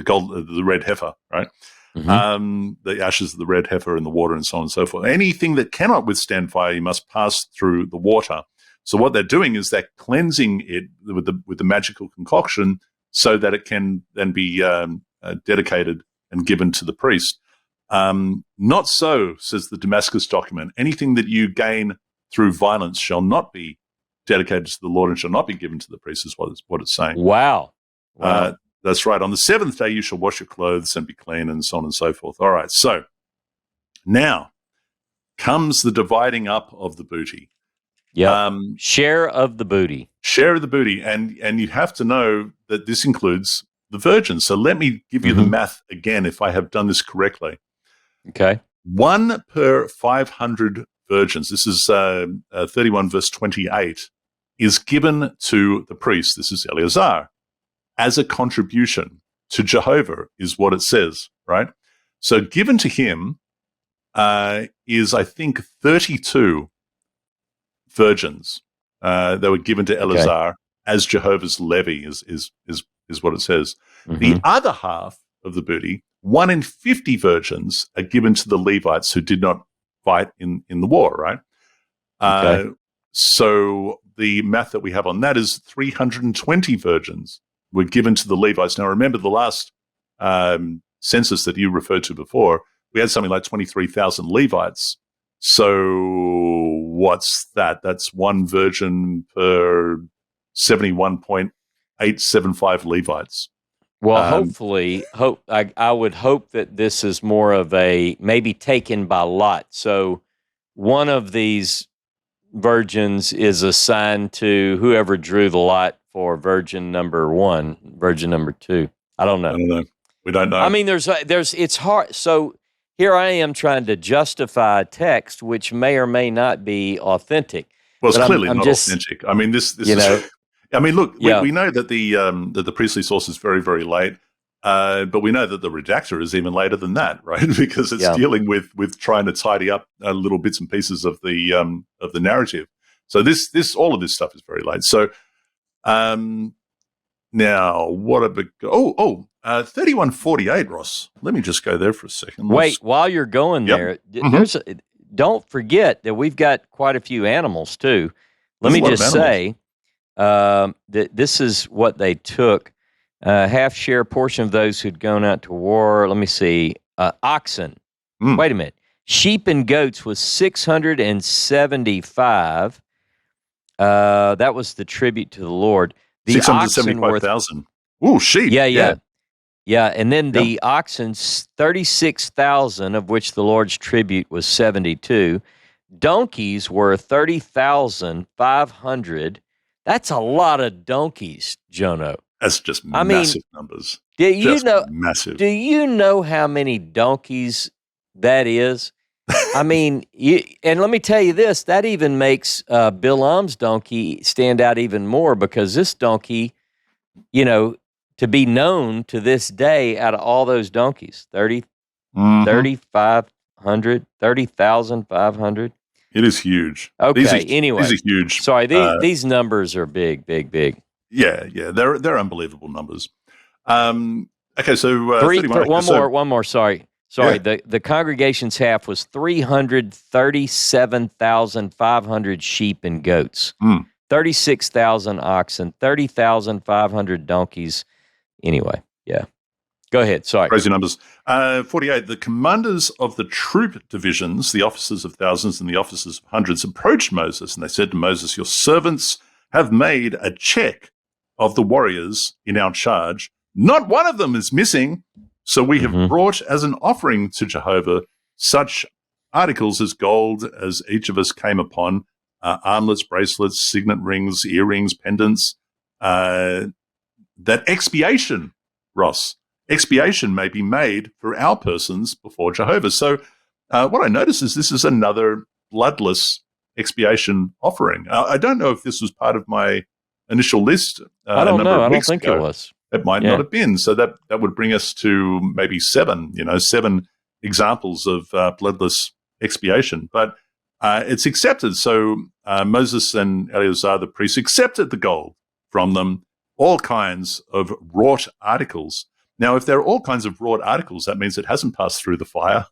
gold, the red heifer, right? The ashes of the red heifer and the water and so on and so forth. Anything that cannot withstand fire, you must pass through the water. So what they're doing is they're cleansing it with the magical concoction so that it can then be dedicated and given to the priest. Not so, says the Damascus document. Anything that you gain through violence shall not be dedicated to the Lord and shall not be given to the priest, is what it's saying. Wow. That's right. On the seventh day you shall wash your clothes and be clean, and so on and so forth. All right. So now comes the dividing up of the booty. Yeah, share of the booty. Share of the booty, and you have to know that this includes the virgins. So let me give you the math again, if I have done this correctly. Okay. 1 per 500 virgins. This is 31 verse 28, is given to the priest. This is Eleazar, as a contribution to Jehovah, is what it says, right? So given to him is, I think, 32 virgins. They were given to Eleazar as Jehovah's levy, is what it says. Mm-hmm. The other half of the booty, 1 in 50 virgins, are given to the Levites who did not fight in the war, right? So the math that we have on that is 320 virgins were given to the Levites. Now, remember the last census that you referred to before, we had something like 23,000 Levites. So what's that? That's 1 virgin per 71.875 Levites. Well, hopefully, I would hope that this is more of a maybe taken by lot. So one of these virgins is assigned to whoever drew the lot for virgin number 1, virgin number 2. I don't know. We don't know. I mean, it's hard. So here I am trying to justify a text which may or may not be authentic. Well, it's clearly not authentic. I mean, this is. I mean, look, we know that the priestly source is very, very late, but we know that the redactor is even later than that, right? Because it's dealing with trying to tidy up little bits and pieces of the narrative. So all of this stuff is very late. So now what about 3148, Ross? Let me just go there for a second. Wait, while you're going there, don't forget that we've got quite a few animals too. Let me just say. That this is what they took. Half share portion of those who'd gone out to war. Let me see. Oxen. Wait a minute. Sheep and goats was 675. That was the tribute to the Lord. The 675,000. Ooh, sheep. Yeah. And then the oxen, 36,000, of which the Lord's tribute was 72. Donkeys were 30,500. That's a lot of donkeys, Jono. That's just massive numbers. Massive. Do you know how many donkeys that is? I mean, and let me tell you this, that even makes Bilam's donkey stand out even more, because this donkey, to be known to this day out of all those donkeys, 3,500, 30,500. It is huge. Okay. Anyway, these are huge. Sorry, these numbers are big. Yeah. They're unbelievable numbers. Okay, so one more. Sorry. The congregation's half was 337,500 sheep and goats, 36,000 oxen, 30,500 donkeys. Anyway, yeah. Go ahead. Sorry. Crazy numbers. 48. The commanders of the troop divisions, the officers of thousands and the officers of hundreds, approached Moses, and they said to Moses, "Your servants have made a check of the warriors in our charge. Not one of them is missing. So we have brought as an offering to Jehovah such articles as gold as each of us came upon, armlets, bracelets, signet rings, earrings, pendants, that expiation, Ross, expiation may be made for our persons before Jehovah." So what I notice is this is another bloodless expiation offering. I don't know if this was part of my initial list. I don't know. I don't think it was. It might not have been. So that would bring us to maybe 7 examples of bloodless expiation. But it's accepted. So Moses and Eleazar, the priest, accepted the gold from them, all kinds of wrought articles. Now, if there are all kinds of wrought articles, that means it hasn't passed through the fire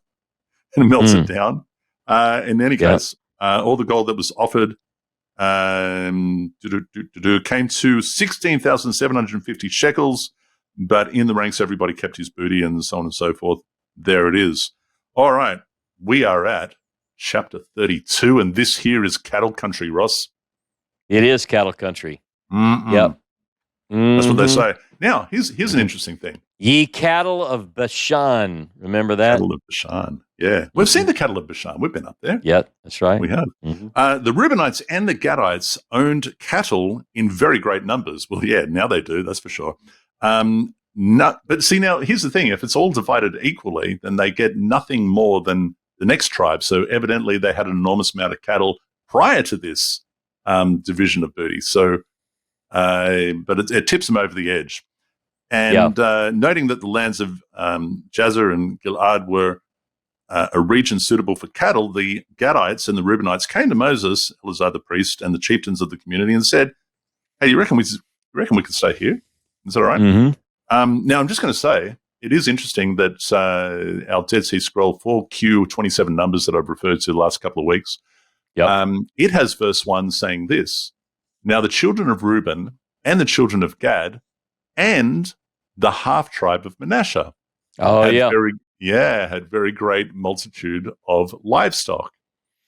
and melted down. In any case, all the gold that was offered came to 16,750 shekels, but in the ranks, everybody kept his booty and so on and so forth. There it is. All right. We are at chapter 32, and this here is cattle country, Ross. It is cattle country. Yep. That's what they say. Now, here's an interesting thing. Ye cattle of Bashan. Remember that? Cattle of Bashan. Yeah. We've seen the cattle of Bashan. We've been up there. Yeah, that's right. We have. The Reubenites and the Gadites owned cattle in very great numbers. Well, yeah, now they do. That's for sure. But see, now, here's the thing. If it's all divided equally, then they get nothing more than the next tribe. So evidently they had an enormous amount of cattle prior to this division of booty. So, but it tips them over the edge. And noting that the lands of Jazer and Gilad were a region suitable for cattle, the Gadites and the Reubenites came to Moses, Eleazar the priest, and the chieftains of the community and said, "Hey, you reckon we could stay here? Is that all right?" Mm-hmm. Now, I'm just going to say, it is interesting that our Dead Sea Scroll 4Q27 numbers that I've referred to the last couple of weeks, it has verse 1 saying this: "Now the children of Reuben and the children of Gad and the half-tribe of Manasseh had very great multitude of livestock."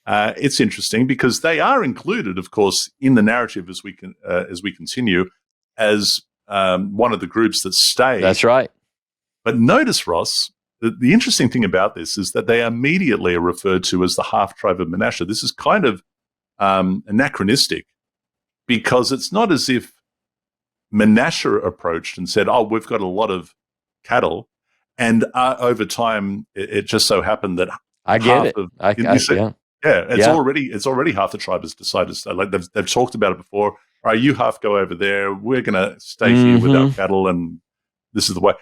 It's interesting because they are included, of course, in the narrative as we continue as one of the groups that stay. That's right. But notice, Ross, the interesting thing about this is that they immediately are referred to as the half-tribe of Manasseh. This is kind of anachronistic because it's not as if Manasseh approached and said, "Oh, we've got a lot of cattle," and over time it just so happened that it's already half the tribe has decided to stay. Like they've talked about it before. All right, you half go over there. We're going to stay here with our cattle, and this is the way.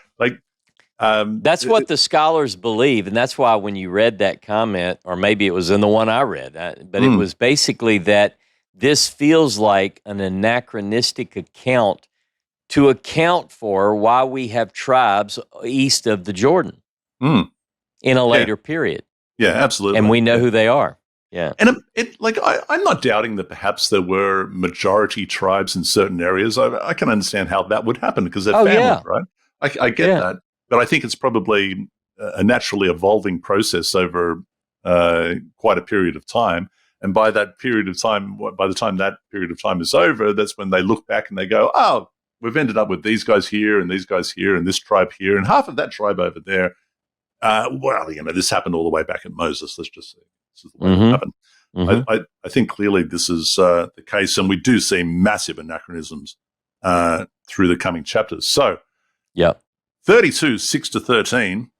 That's what the scholars believe, and that's why when you read that comment, or maybe it was in the one I read, but it was basically that this feels like an anachronistic account to account for why we have tribes east of the Jordan in a later period. Yeah, absolutely. And we know who they are. Yeah. And I'm not doubting that perhaps there were majority tribes in certain areas. I can understand how that would happen because they're families, right? I get that. But I think it's probably a naturally evolving process over quite a period of time. And by that period of time, by the time that period of time is over, that's when they look back and they go, "Oh, we've ended up with these guys here and these guys here and this tribe here and half of that tribe over there." This happened all the way back at Moses. Let's just say this is the way it happened. I think clearly this is the case, and we do see massive anachronisms through the coming chapters. So, 32, 6-13,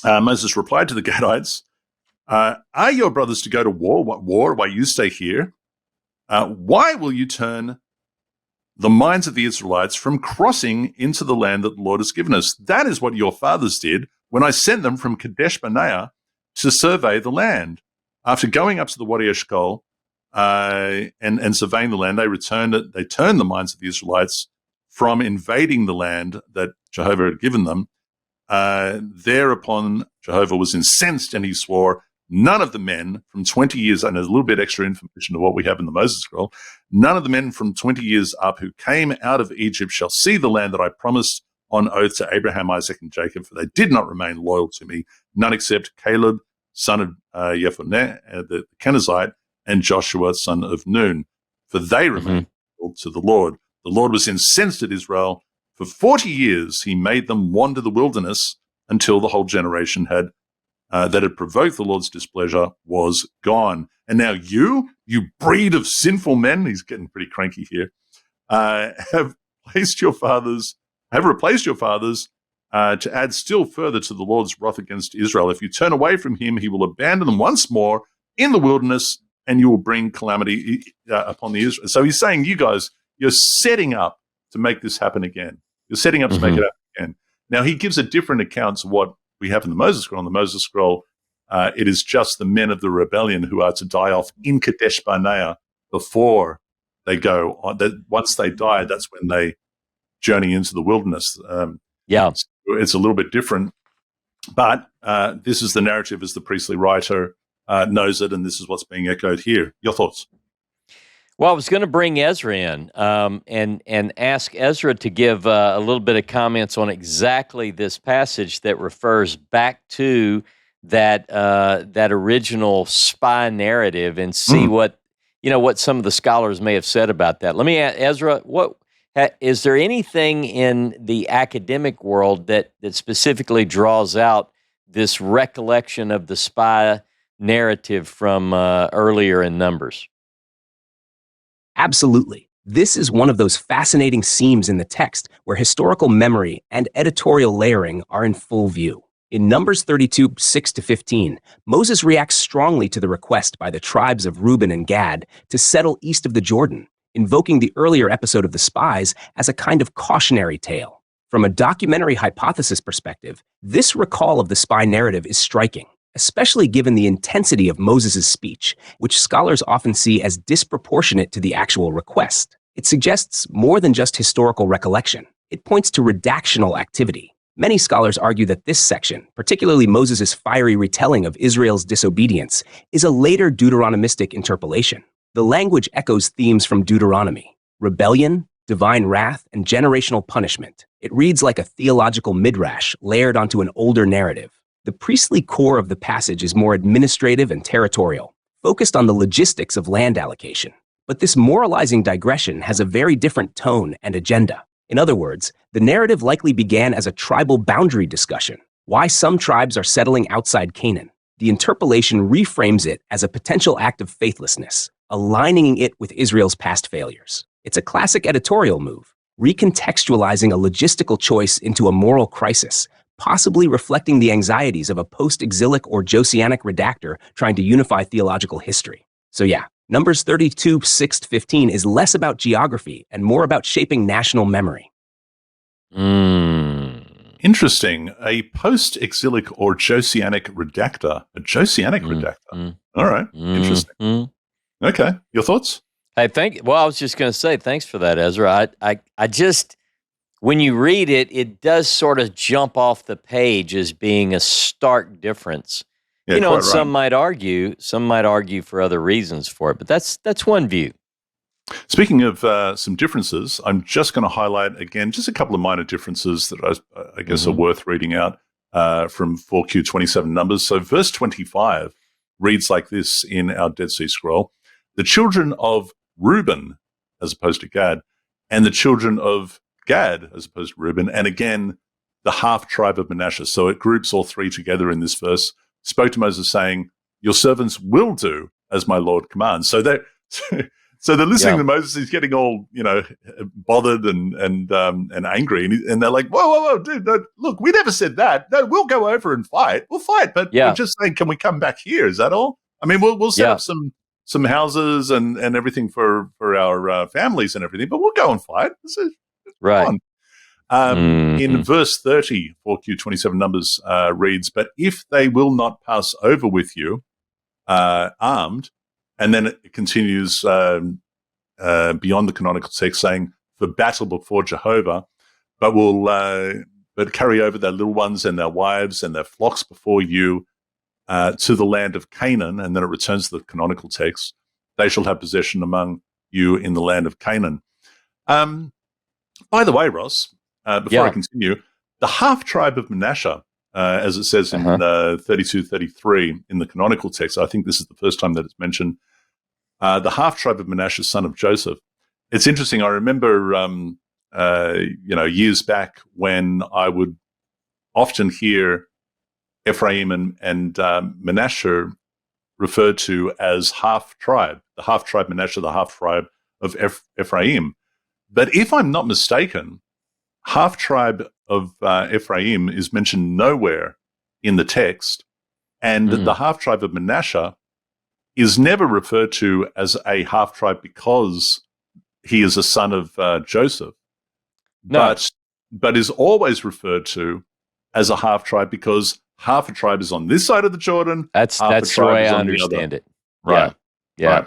Moses replied to the Gadites, "Are your brothers to go to war? What war? Why you stay here? Why will you turn the minds of the Israelites from crossing into the land that the Lord has given us? That is what your fathers did when I sent them from Kadesh Barnea to survey the land. After going up to the Wadi Eshkol and surveying the land, they turned the minds of the Israelites from invading the land that Jehovah had given them. Thereupon Jehovah was incensed, and he swore, none of the men from 20 years, and there's a little bit extra information to what we have in the Moses scroll, none of the men from 20 years up who came out of Egypt shall see the land that I promised on oath to Abraham, Isaac, and Jacob, for they did not remain loyal to me, none except Caleb, son of Jephunneh, the Kenizzite, and Joshua, son of Nun, for they remained loyal to the Lord. The Lord was incensed at Israel. For 40 years he made them wander the wilderness until the whole generation that had provoked the Lord's displeasure was gone. And now you breed of sinful men," he's getting pretty cranky here, have replaced your fathers to add still further to the Lord's wrath against Israel. If you turn away from him, he will abandon them once more in the wilderness, and you will bring calamity upon the Israel. So he's saying, you guys, you're setting up to make this happen again. You're setting up to make it happen again. Now, he gives a different account of what we have in the Moses scroll. In the Moses scroll, it is just the men of the rebellion who are to die off in Kadesh Barnea before they go on. Once they die, that's when they journey into the wilderness. It's a little bit different, but this is the narrative as the priestly writer knows it, and this is what's being echoed here. Your thoughts? Well, I was going to bring Ezra in and ask Ezra to give a little bit of comments on exactly this passage that refers back to that original spy narrative, and see what some of the scholars may have said about that. Let me ask Ezra, is there anything in the academic world that specifically draws out this recollection of the spy narrative from earlier in Numbers? Absolutely. This is one of those fascinating seams in the text where historical memory and editorial layering are in full view. In Numbers 32, 6-15, Moses reacts strongly to the request by the tribes of Reuben and Gad to settle east of the Jordan, invoking the earlier episode of the spies as a kind of cautionary tale. From a documentary hypothesis perspective, this recall of the spy narrative is striking, especially given the intensity of Moses' speech, which scholars often see as disproportionate to the actual request. It suggests more than just historical recollection. It points to redactional activity. Many scholars argue that this section, particularly Moses' fiery retelling of Israel's disobedience, is a later Deuteronomistic interpolation. The language echoes themes from Deuteronomy: rebellion, divine wrath, and generational punishment. It reads like a theological midrash layered onto an older narrative. The priestly core of the passage is more administrative and territorial, focused on the logistics of land allocation. But this moralizing digression has a very different tone and agenda. In other words, the narrative likely began as a tribal boundary discussion, why some tribes are settling outside Canaan. The interpolation reframes it as a potential act of faithlessness, aligning it with Israel's past failures. It's a classic editorial move, recontextualizing a logistical choice into a moral crisis, possibly reflecting the anxieties of a post-exilic or Josianic redactor trying to unify theological history. So yeah, Numbers 32, 6-15 is less about geography and more about shaping national memory. Interesting. A post-exilic or Josianic redactor. A Josianic redactor. All right. Interesting. Okay. Your thoughts? Hey, I was just going to say, thanks for that, Ezra. I just, when you read it, it does sort of jump off the page as being a stark difference. Yeah, and some might argue for other reasons for it, but that's one view. Speaking of some differences, I'm just going to highlight again just a couple of minor differences that I guess are worth reading out from 4Q27 numbers. So verse 25 reads like this in our Dead Sea Scroll: the children of Reuben, as opposed to Gad, and the children of Gad, as opposed to Reuben, and again, the half tribe of Manasseh. So it groups all three together in this verse. Spoke to Moses saying, your servants will do as my Lord commands. So they're listening to Moses. He's getting all, bothered and angry. And they're like, whoa, dude, no, look, we never said that. No, we'll go over and fight. We'll fight. But we're just saying, can we come back here? Is that all? I mean, we'll set up some houses and everything for our families and everything, but we'll go and fight. Right. In verse 30, 4Q27 numbers reads, but if they will not pass over with you armed, and then it continues beyond the canonical text saying, for battle before Jehovah, but carry over their little ones and their wives and their flocks before you to the land of Canaan, and then it returns to the canonical text, they shall have possession among you in the land of Canaan. By the way, Ross, before I continue, the half tribe of Manasseh, as it says in 32-33 in the canonical text, I think this is the first time that it's mentioned, the half tribe of Manasseh, son of Joseph. It's interesting. I remember, years back when I would often hear Ephraim and Manasseh referred to as half tribe, the half tribe Manasseh, the half tribe of Ephraim. But if I'm not mistaken, half tribe of Ephraim is mentioned nowhere in the text, and the half tribe of Manasseh is never referred to as a half tribe because he is a son of Joseph, but is always referred to as a half tribe because half a tribe is on this side of the Jordan. That's the way I understand it. Right. Yeah.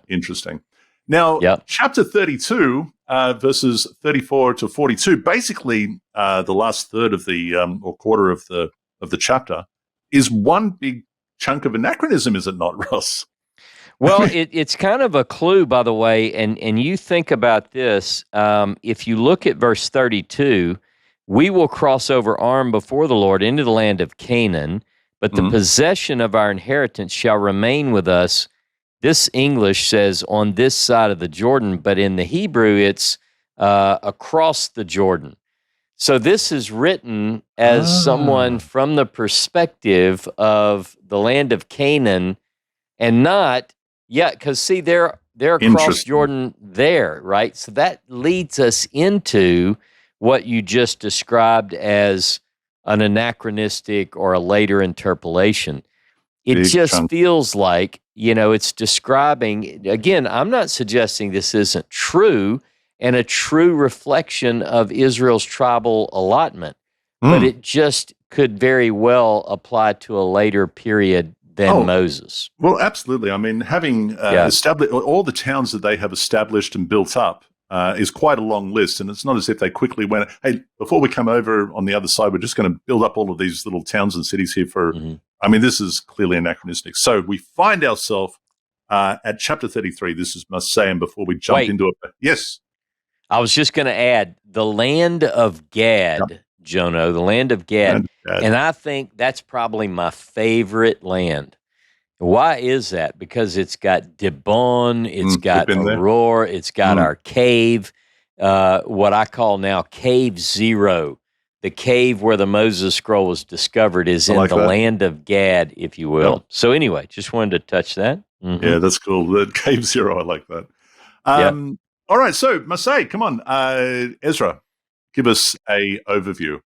Interesting. Now, chapter 32, verses 34 to 42, basically the last third of the or quarter of the chapter is one big chunk of anachronism, is it not, Ross? Well, it's kind of a clue, by the way, and you think about this. If you look at verse 32, we will cross over armed before the Lord into the land of Canaan, but the possession of our inheritance shall remain with us. This English says on this side of the Jordan, but in the Hebrew, it's across the Jordan. So this is written as someone from the perspective of the land of Canaan and not, because see, they're across Jordan there, right? So that leads us into what you just described as an anachronistic or a later interpolation. It Big just chunk. feels like, it's describing, again, I'm not suggesting this isn't true and a true reflection of Israel's tribal allotment, but it just could very well apply to a later period than Moses. Well, absolutely. I mean, having established all the towns that they have established and built up is quite a long list. And it's not as if they quickly went, hey, before we come over on the other side, we're just going to build up all of these little towns and cities here for, I mean, this is clearly anachronistic. So we find ourselves at chapter 33. This is Masei, and before we jump into it. Yes. I was just going to add the land of Gad, Jono, the land of Gad. And I think that's probably my favorite land. Why is that? Because it's got Dibon, it's got Aurora, it's got our cave, what I call now Cave Zero. The cave where the Moses scroll was discovered is in the land of Gad, if you will. So anyway, just wanted to touch that. Yeah, that's cool. The Cave Zero, I like that. All right, so Masei, come on. Ezra, give us a overview.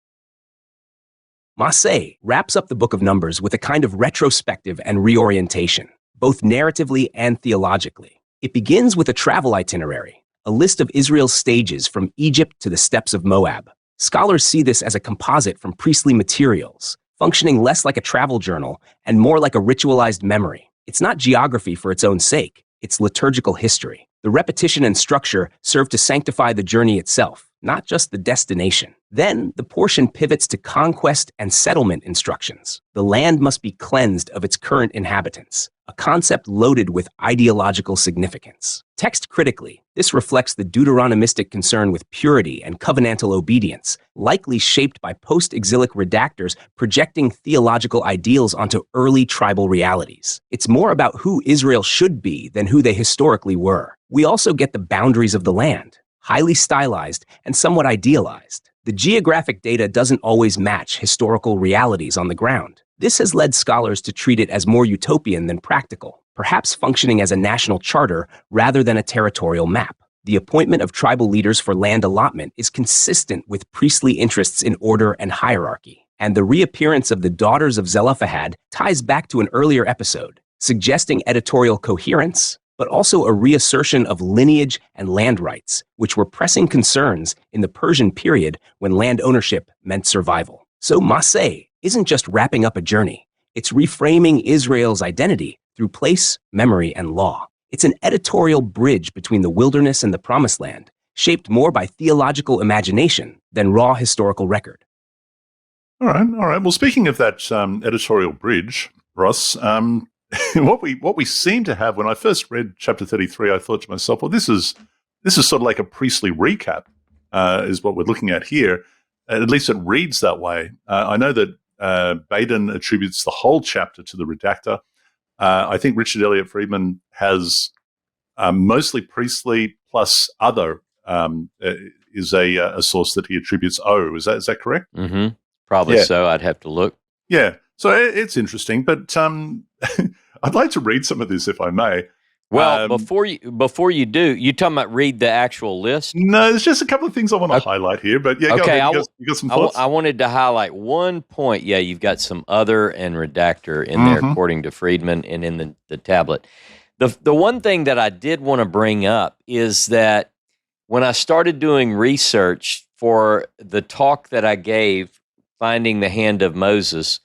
Masei wraps up the book of Numbers with a kind of retrospective and reorientation, both narratively and theologically. It begins with a travel itinerary, a list of Israel's stages from Egypt to the steppes of Moab. Scholars see this as a composite from priestly materials, functioning less like a travel journal and more like a ritualized memory. It's not geography for its own sake, it's liturgical history. The repetition and structure serve to sanctify the journey itself, not just the destination. Then, the portion pivots to conquest and settlement instructions. The land must be cleansed of its current inhabitants, a concept loaded with ideological significance. Text critically, this reflects the Deuteronomistic concern with purity and covenantal obedience, likely shaped by post-exilic redactors projecting theological ideals onto early tribal realities. It's more about who Israel should be than who they historically were. We also get the boundaries of the land, highly stylized and somewhat idealized. The geographic data doesn't always match historical realities on the ground. This has led scholars to treat it as more utopian than practical, perhaps functioning as a national charter rather than a territorial map. The appointment of tribal leaders for land allotment is consistent with priestly interests in order and hierarchy, and the reappearance of the daughters of Zelophehad ties back to an earlier episode, suggesting editorial coherence, but also a reassertion of lineage and land rights, which were pressing concerns in the Persian period when land ownership meant survival. So Masei isn't just wrapping up a journey, it's reframing Israel's identity through place, memory, and law. It's an editorial bridge between the wilderness and the promised land, shaped more by theological imagination than raw historical record. All right. Well, speaking of that editorial bridge, Ross, what we seem to have, when I first read chapter 33, I thought to myself, well, this is sort of like a priestly recap, is what we're looking at here. At least it reads that way. I know that Baden attributes the whole chapter to the redactor. I think Richard Elliott Friedman has mostly priestly plus other is a source that he attributes O. Is that correct? Mm-hmm. Probably so. I'd have to look. Yeah. So it's interesting, but I'd like to read some of this if I may. Well, before you do, you talking about read the actual list? No, there's just a couple of things I want to highlight here, but yeah, okay, go ahead. You got some thoughts? I wanted to highlight one point. Yeah, you've got some other and redactor in there, according to Friedman, and in the tablet. The one thing that I did want to bring up is that when I started doing research for the talk that I gave, Finding the Hand of Moses,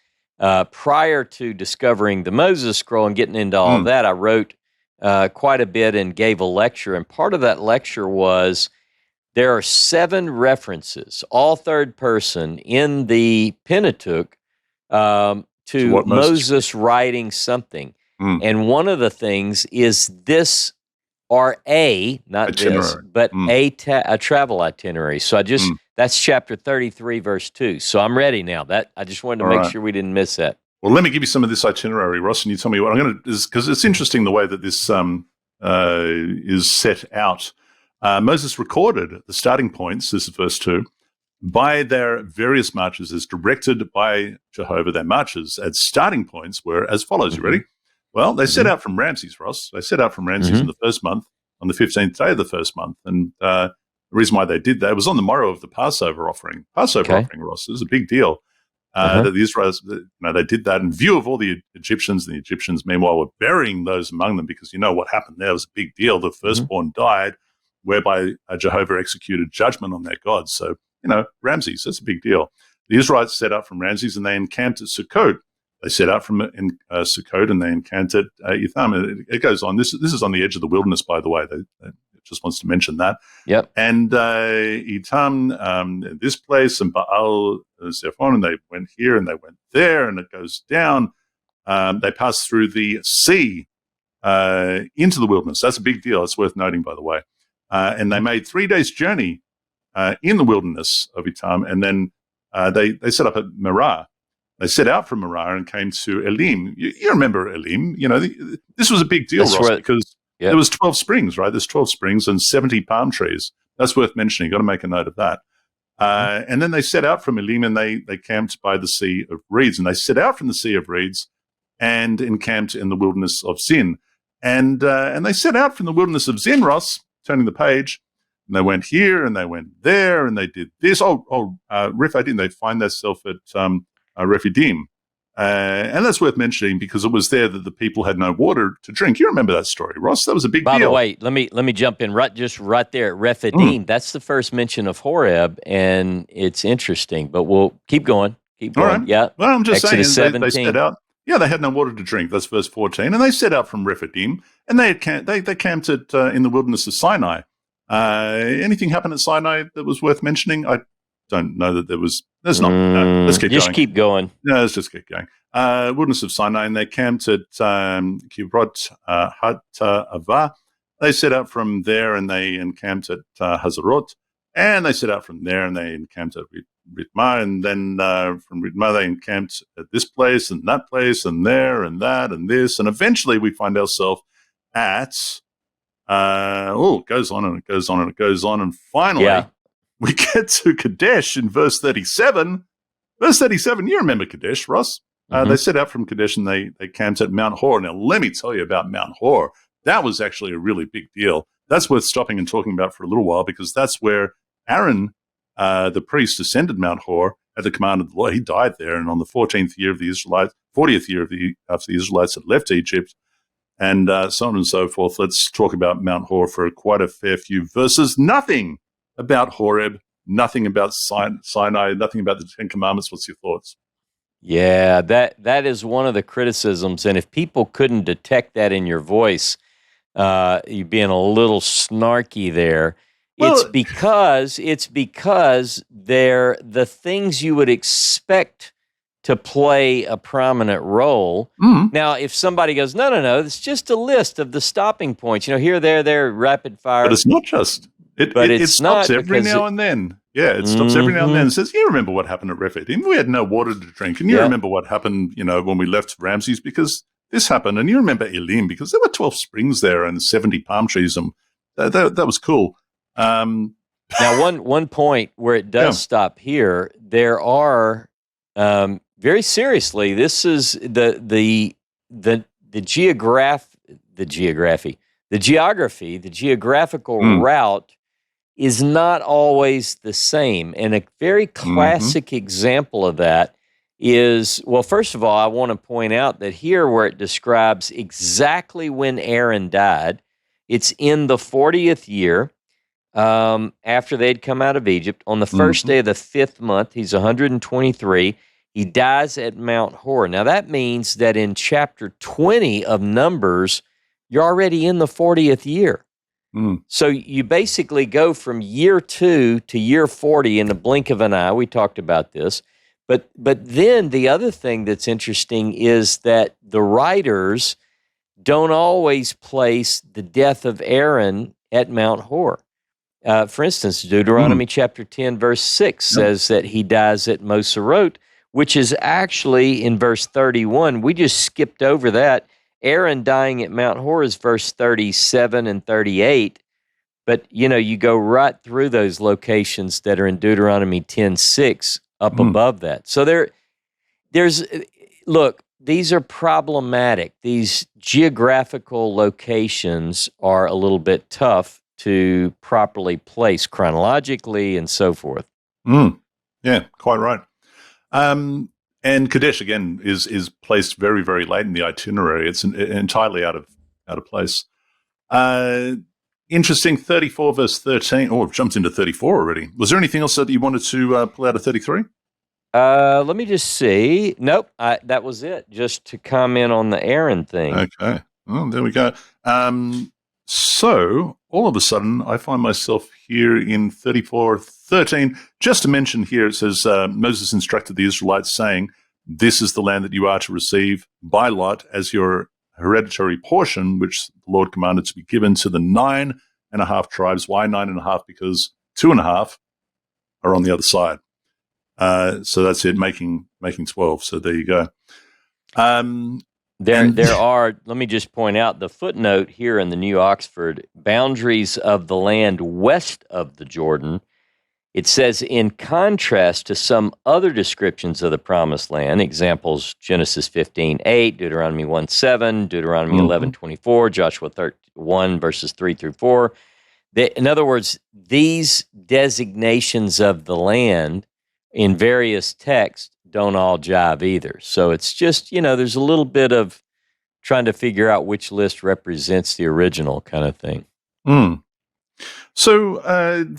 prior to discovering the Moses scroll and getting into all of that, I wrote quite a bit and gave a lecture. And part of that lecture was there are 7 references, all third person, in the Pentateuch to Moses writing something. And one of the things is this, or not itinerary. This, but a travel itinerary. So that's chapter 33, verse 2. So I'm ready now. I just wanted to make sure we didn't miss that. Well, let me give you some of this itinerary, Ross, and you tell me what I'm going to, because it's interesting the way that this is set out. Moses recorded the starting points, this is verse 2, by their various marches as directed by Jehovah. Their marches as starting points were as follows. You ready? Well, they set out from Ramses, Ross. They set out from Ramses in the first month, on the 15th day of the first month. And the reason why they did that was on the morrow of the Passover offering. Offering, Ross, is a big deal. That the Israelis, they did that in view of all the Egyptians, and the Egyptians, meanwhile, were burying those among them because what happened there was a big deal. The firstborn died, whereby Jehovah executed judgment on their gods. So, Ramses, that's a big deal. The Israelites set out from Ramses and they encamped at Sukkot. They set out from Sukkot and they encamped at Etham. It goes on. This is on the edge of the wilderness, by the way. They just wants to mention that. Yep. And Etham, this place, and Baal Zephon, and they went here and they went there, and it goes down. They passed through the sea into the wilderness. That's a big deal. It's worth noting, by the way. And they made 3 days' journey in the wilderness of Etham, and then they set up at Merah. They set out from Merah and came to Elim. You remember Elim? This was a big deal, Ross, because there was 12 springs, right? There's 12 springs and 70 palm trees. That's worth mentioning. You've got to make a note of that. And then they set out from Elim and they camped by the Sea of Reeds. And they set out from the Sea of Reeds and encamped in the wilderness of Zin. And they set out from the wilderness of Zin, Ross, turning the page, and they went here and they went there and they did this. Rephidim, they find themselves at Rephidim. And that's worth mentioning because it was there that the people had no water to drink. You remember that story, Ross? That was a big deal. By the way, let me jump in right there at Rephidim. That's the first mention of HOREB, and it's interesting. But we'll keep going. Keep going. Right. Yeah. Well, I'm just Exodus saying 17. They set out. Yeah, they had no water to drink. That's verse 14. And they set out from Rephidim, and they camped at in the wilderness of Sinai. Anything happened at Sinai that was worth mentioning? I don't know that there was. There's not. No, let's keep going. Just keep going. No, let's just keep going. Wilderness of Sinai, and they camped at Kibrot Hatta'avah. They set out from there, and they encamped at Hazarot. And they set out from there, and they encamped at Ritmah. And then from Ritmah, they encamped at this place, and that place, and there, and that, and this. And eventually, we find ourselves at... it goes on, and it goes on, and it goes on. And finally... We get to Kadesh in verse 37. Verse 37, you remember Kadesh, Ross? They set out from Kadesh and they camped at Mount Hor. Now, let me tell you about Mount Hor. That was actually a really big deal. That's worth stopping and talking about for a little while because that's where Aaron, the priest, ascended Mount Hor at the command of the Lord. He died there, and on the 40th year of the after the Israelites had left Egypt, and so on and so forth. Let's talk about Mount Hor for quite a fair few verses. Nothing about HOREB, nothing about Sinai, nothing about the Ten Commandments. What's your thoughts? Yeah, that is one of the criticisms. And if people couldn't detect that in your voice, you being a little snarky there, it's because they're the things you would expect to play a prominent role. Now, if somebody goes, no, it's just a list of the stopping points, here, there, rapid fire. But it's not just... It stops every now and then. Yeah, it stops every now and then and says, you remember what happened at Rephidim? We had no water to drink. And you remember what happened, when we left Ramses because this happened. And you remember Elim because there were 12 springs there and 70 palm trees. And that was cool. Now, one point where it does stop here, there are, very seriously, this is the geographical route is not always the same. And a very classic example of that is, well, first of all, I want to point out that here where it describes exactly when Aaron died, it's in the 40th year after they'd come out of Egypt. On the first day of the 5th month, he's 123. He dies at Mount Hor. Now, that means that in chapter 20 of Numbers, you're already in the 40th year. So you basically go from year 2 to year 40 in the blink of an eye. We talked about this. But then the other thing that's interesting is that the writers don't always place the death of Aaron at Mount Hor. For instance, Deuteronomy chapter 10, verse 6 says that he dies at Moserot, which is actually in verse 31. We just skipped over that. Aaron dying at Mount Hor is verse 37 and 38, but you go right through those locations that are in Deuteronomy 10:6 up above that. So these are problematic. These geographical locations are a little bit tough to properly place chronologically and so forth. Yeah, quite right. And Kadesh again is placed very, very late in the itinerary. It's entirely out of place. Interesting. 34 verse 13. Oh, I've jumped into 34 already. Was there anything else that you wanted to pull out of 33? Let me just see. Nope, that was it. Just to comment on the Aaron thing. Okay. Well, there we go. So all of a sudden, I find myself here in 34:13. Just to mention here, it says Moses instructed the Israelites, saying, "This is the land that you are to receive by lot as your hereditary portion, which the Lord commanded to be given to the 9.5 tribes." Why 9.5? Because 2.5 are on the other side. So that's it, making 12. So there you go. There are, let me just point out the footnote here in the New Oxford, boundaries of the land west of the Jordan. It says, in contrast to some other descriptions of the promised land, examples Genesis 15:8, Deuteronomy 1:7, Deuteronomy 11:24, Joshua 1 verses 3 through 4. In other words, these designations of the land in various texts don't all jive either. So it's just, there's a little bit of trying to figure out which list represents the original kind of thing. So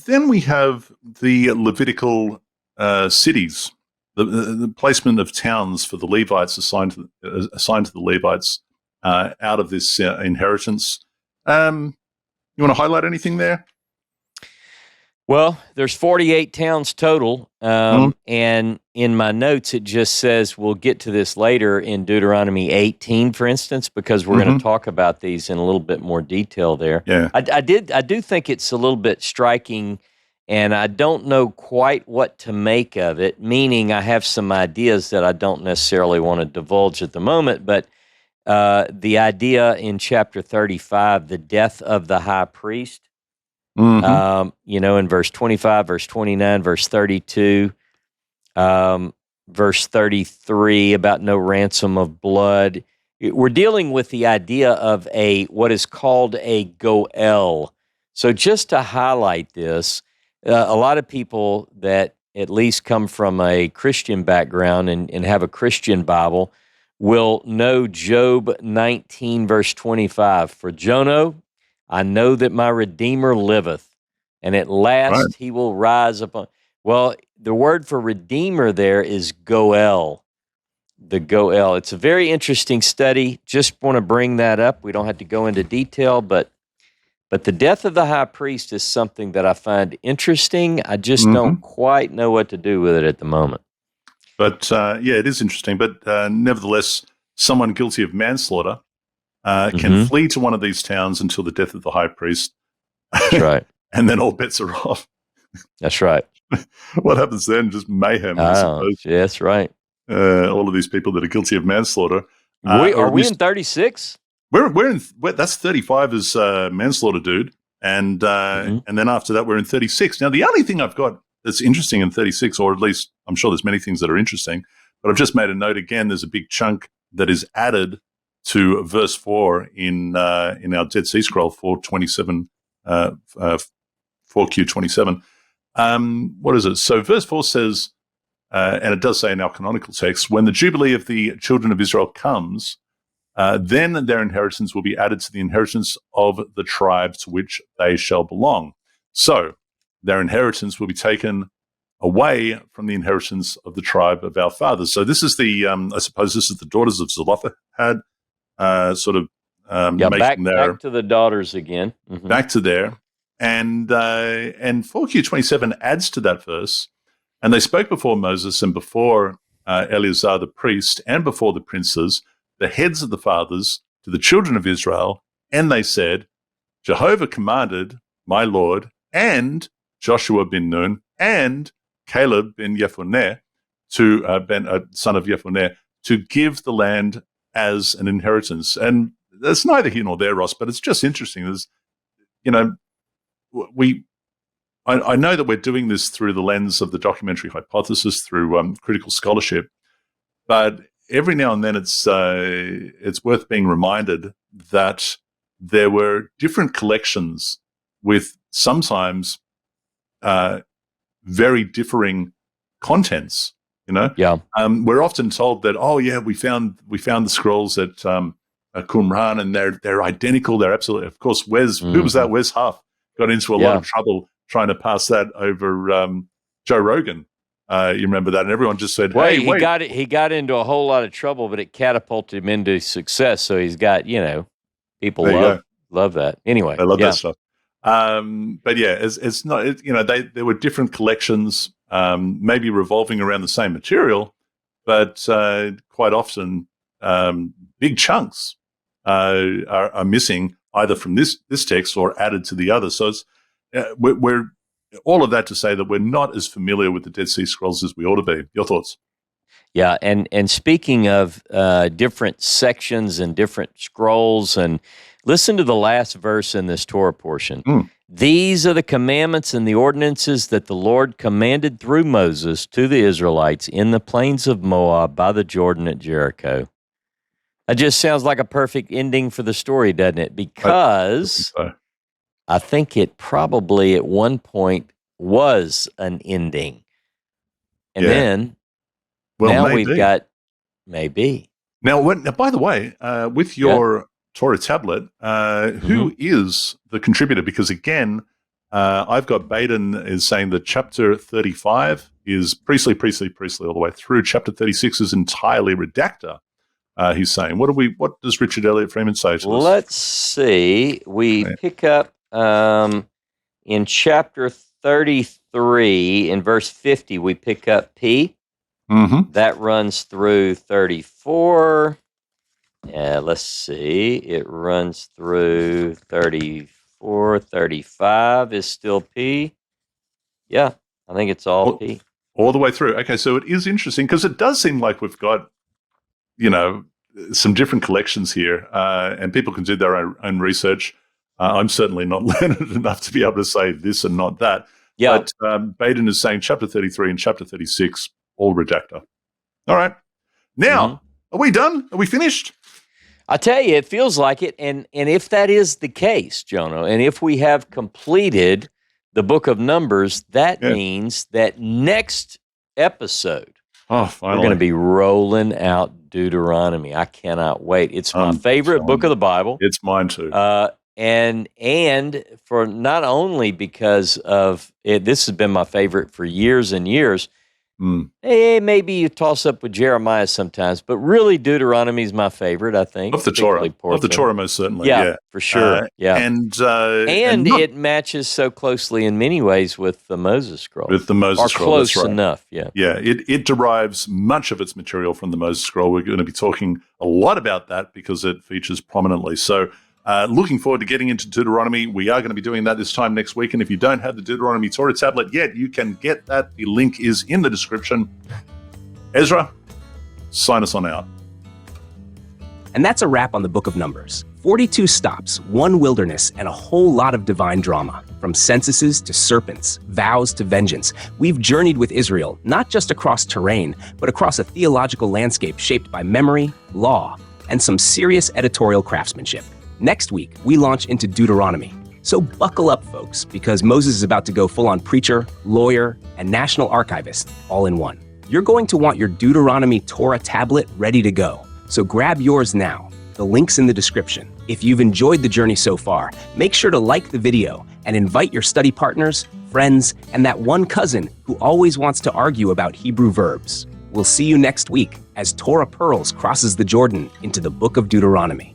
then we have the Levitical cities, the placement of towns for the Levites assigned to the Levites out of this inheritance. You want to highlight anything there? Well, there's 48 towns total, and in my notes it just says we'll get to this later in Deuteronomy 18, for instance, because we're going to talk about these in a little bit more detail there. Yeah, I do think it's a little bit striking, and I don't know quite what to make of it. Meaning, I have some ideas that I don't necessarily want to divulge at the moment, but the idea in chapter 35, the death of the high priest. In verse 25, verse 29, verse 32, verse 33 about no ransom of blood. We're dealing with the idea of what is called a goel. So just to highlight this, a lot of people that at least come from a Christian background and have a Christian Bible will know Job 19, verse 25. For Jono, I know that my Redeemer liveth, and at last he will rise upon. Well, the word for Redeemer there is goel, the goel. It's a very interesting study. Just want to bring that up. We don't have to go into detail, but the death of the high priest is something that I find interesting. I just don't quite know what to do with it at the moment. But it is interesting. But nevertheless, someone guilty of manslaughter can flee to one of these towns until the death of the high priest. That's right. And then all bets are off. That's right. What happens then? Just mayhem, I suppose. Yeah, that's right. All of these people that are guilty of manslaughter. Are we in 36? That's 35 as manslaughter, dude. And then after that, we're in 36. Now, the only thing I've got that's interesting in 36, or at least I'm sure there's many things that are interesting, but I've just made a note again. There's a big chunk that is added to verse 4 in our Dead Sea Scroll 427, 4Q27. What is it? So verse 4 says, and it does say in our canonical text, when the Jubilee of the children of Israel comes, then their inheritance will be added to the inheritance of the tribe to which they shall belong. So their inheritance will be taken away from the inheritance of the tribe of our fathers. So this is I suppose this is the daughters of Zelophehad, making back to the daughters again. Back to there. And 4Q27 adds to that verse, and they spoke before Moses and before Eleazar the priest and before the princes, the heads of the fathers, to the children of Israel, and they said, Jehovah commanded my Lord and Joshua bin Nun and Caleb bin Jephunneh, son of Jephunneh, to give the land as an inheritance. And that's neither here nor there, Ross, but it's just interesting. There's, I know that we're doing this through the lens of the documentary hypothesis, through critical scholarship, but every now and then it's worth being reminded that there were different collections with sometimes very differing contents Yeah. We're often told that, oh yeah, we found the scrolls at Qumran, and they're identical. They're absolutely, of course. Who was that? Wes Huff got into a lot of trouble trying to pass that over Joe Rogan. You remember that? And everyone just said, well, hey, wait. He got into a whole lot of trouble, but it catapulted him into success. So he's got, people love that. Anyway. I love that stuff. But yeah, it's not, there were different collections, maybe revolving around the same material, but quite often big chunks are missing either from this text or added to the other. So it's, we're all of that to say that we're not as familiar with the Dead Sea Scrolls as we ought to be. Your thoughts? Yeah, and speaking of different sections and different scrolls, and listen to the last verse in this Torah portion. These are the commandments and the ordinances that the Lord commanded through Moses to the Israelites in the plains of Moab by the Jordan at Jericho. That just sounds like a perfect ending for the story, doesn't it? Because I think it probably at one point was an ending. And then now maybe. we've got maybe. Now, by the way, with your Torah tablet, who is the contributor? Because again, I've got Baden is saying that chapter 35 is Priestley all the way through. Chapter 36 is entirely redactor. He's saying, what does Richard Elliott Freeman say to us? Let's see. We pick up in chapter 33, in verse 50, we pick up P. That runs through 34. Let's see. It runs through 34. 35 is still P. Yeah, I think it's all P. All the way through. Okay, so it is interesting because it does seem like we've got, some different collections here, and people can do their own research. I'm certainly not learned enough to be able to say this and not that. Yeah. But Baden is saying chapter 33 and chapter 36, all redactor. All right. Now, are we done? Are we finished? I tell you, it feels like it. And if that is the case, Jono, and if we have completed the book of Numbers, that means that next episode, we're going to be rolling out Deuteronomy. I cannot wait. It's my favorite book of the Bible. It's mine too. And for not only because of it, this has been my favorite for years and years. Maybe you toss up with Jeremiah sometimes, but really Deuteronomy is my favorite, I think. Of the Torah. Of the Torah, most certainly. Yeah, for sure. And it matches so closely in many ways with the Moses Scroll. With the Moses Scroll, that's right. Close enough, yeah. Yeah, it derives much of its material from the Moses Scroll. We're going to be talking a lot about that because it features prominently. So looking forward to getting into Deuteronomy. We are going to be doing that this time next week. And if you don't have the Deuteronomy Torah tablet yet, you can get that. The link is in the description. Ezra, sign us on out. And that's a wrap on the Book of Numbers. 42 stops, one wilderness, and a whole lot of divine drama. From censuses to serpents, vows to vengeance, we've journeyed with Israel, not just across terrain, but across a theological landscape shaped by memory, law, and some serious editorial craftsmanship. Next week, we launch into Deuteronomy. So buckle up, folks, because Moses is about to go full-on preacher, lawyer, and national archivist all in one. You're going to want your Deuteronomy Torah tablet ready to go. So grab yours now. The link's in the description. If you've enjoyed the journey so far, make sure to like the video and invite your study partners, friends, and that one cousin who always wants to argue about Hebrew verbs. We'll see you next week as Torah Pearls crosses the Jordan into the Book of Deuteronomy.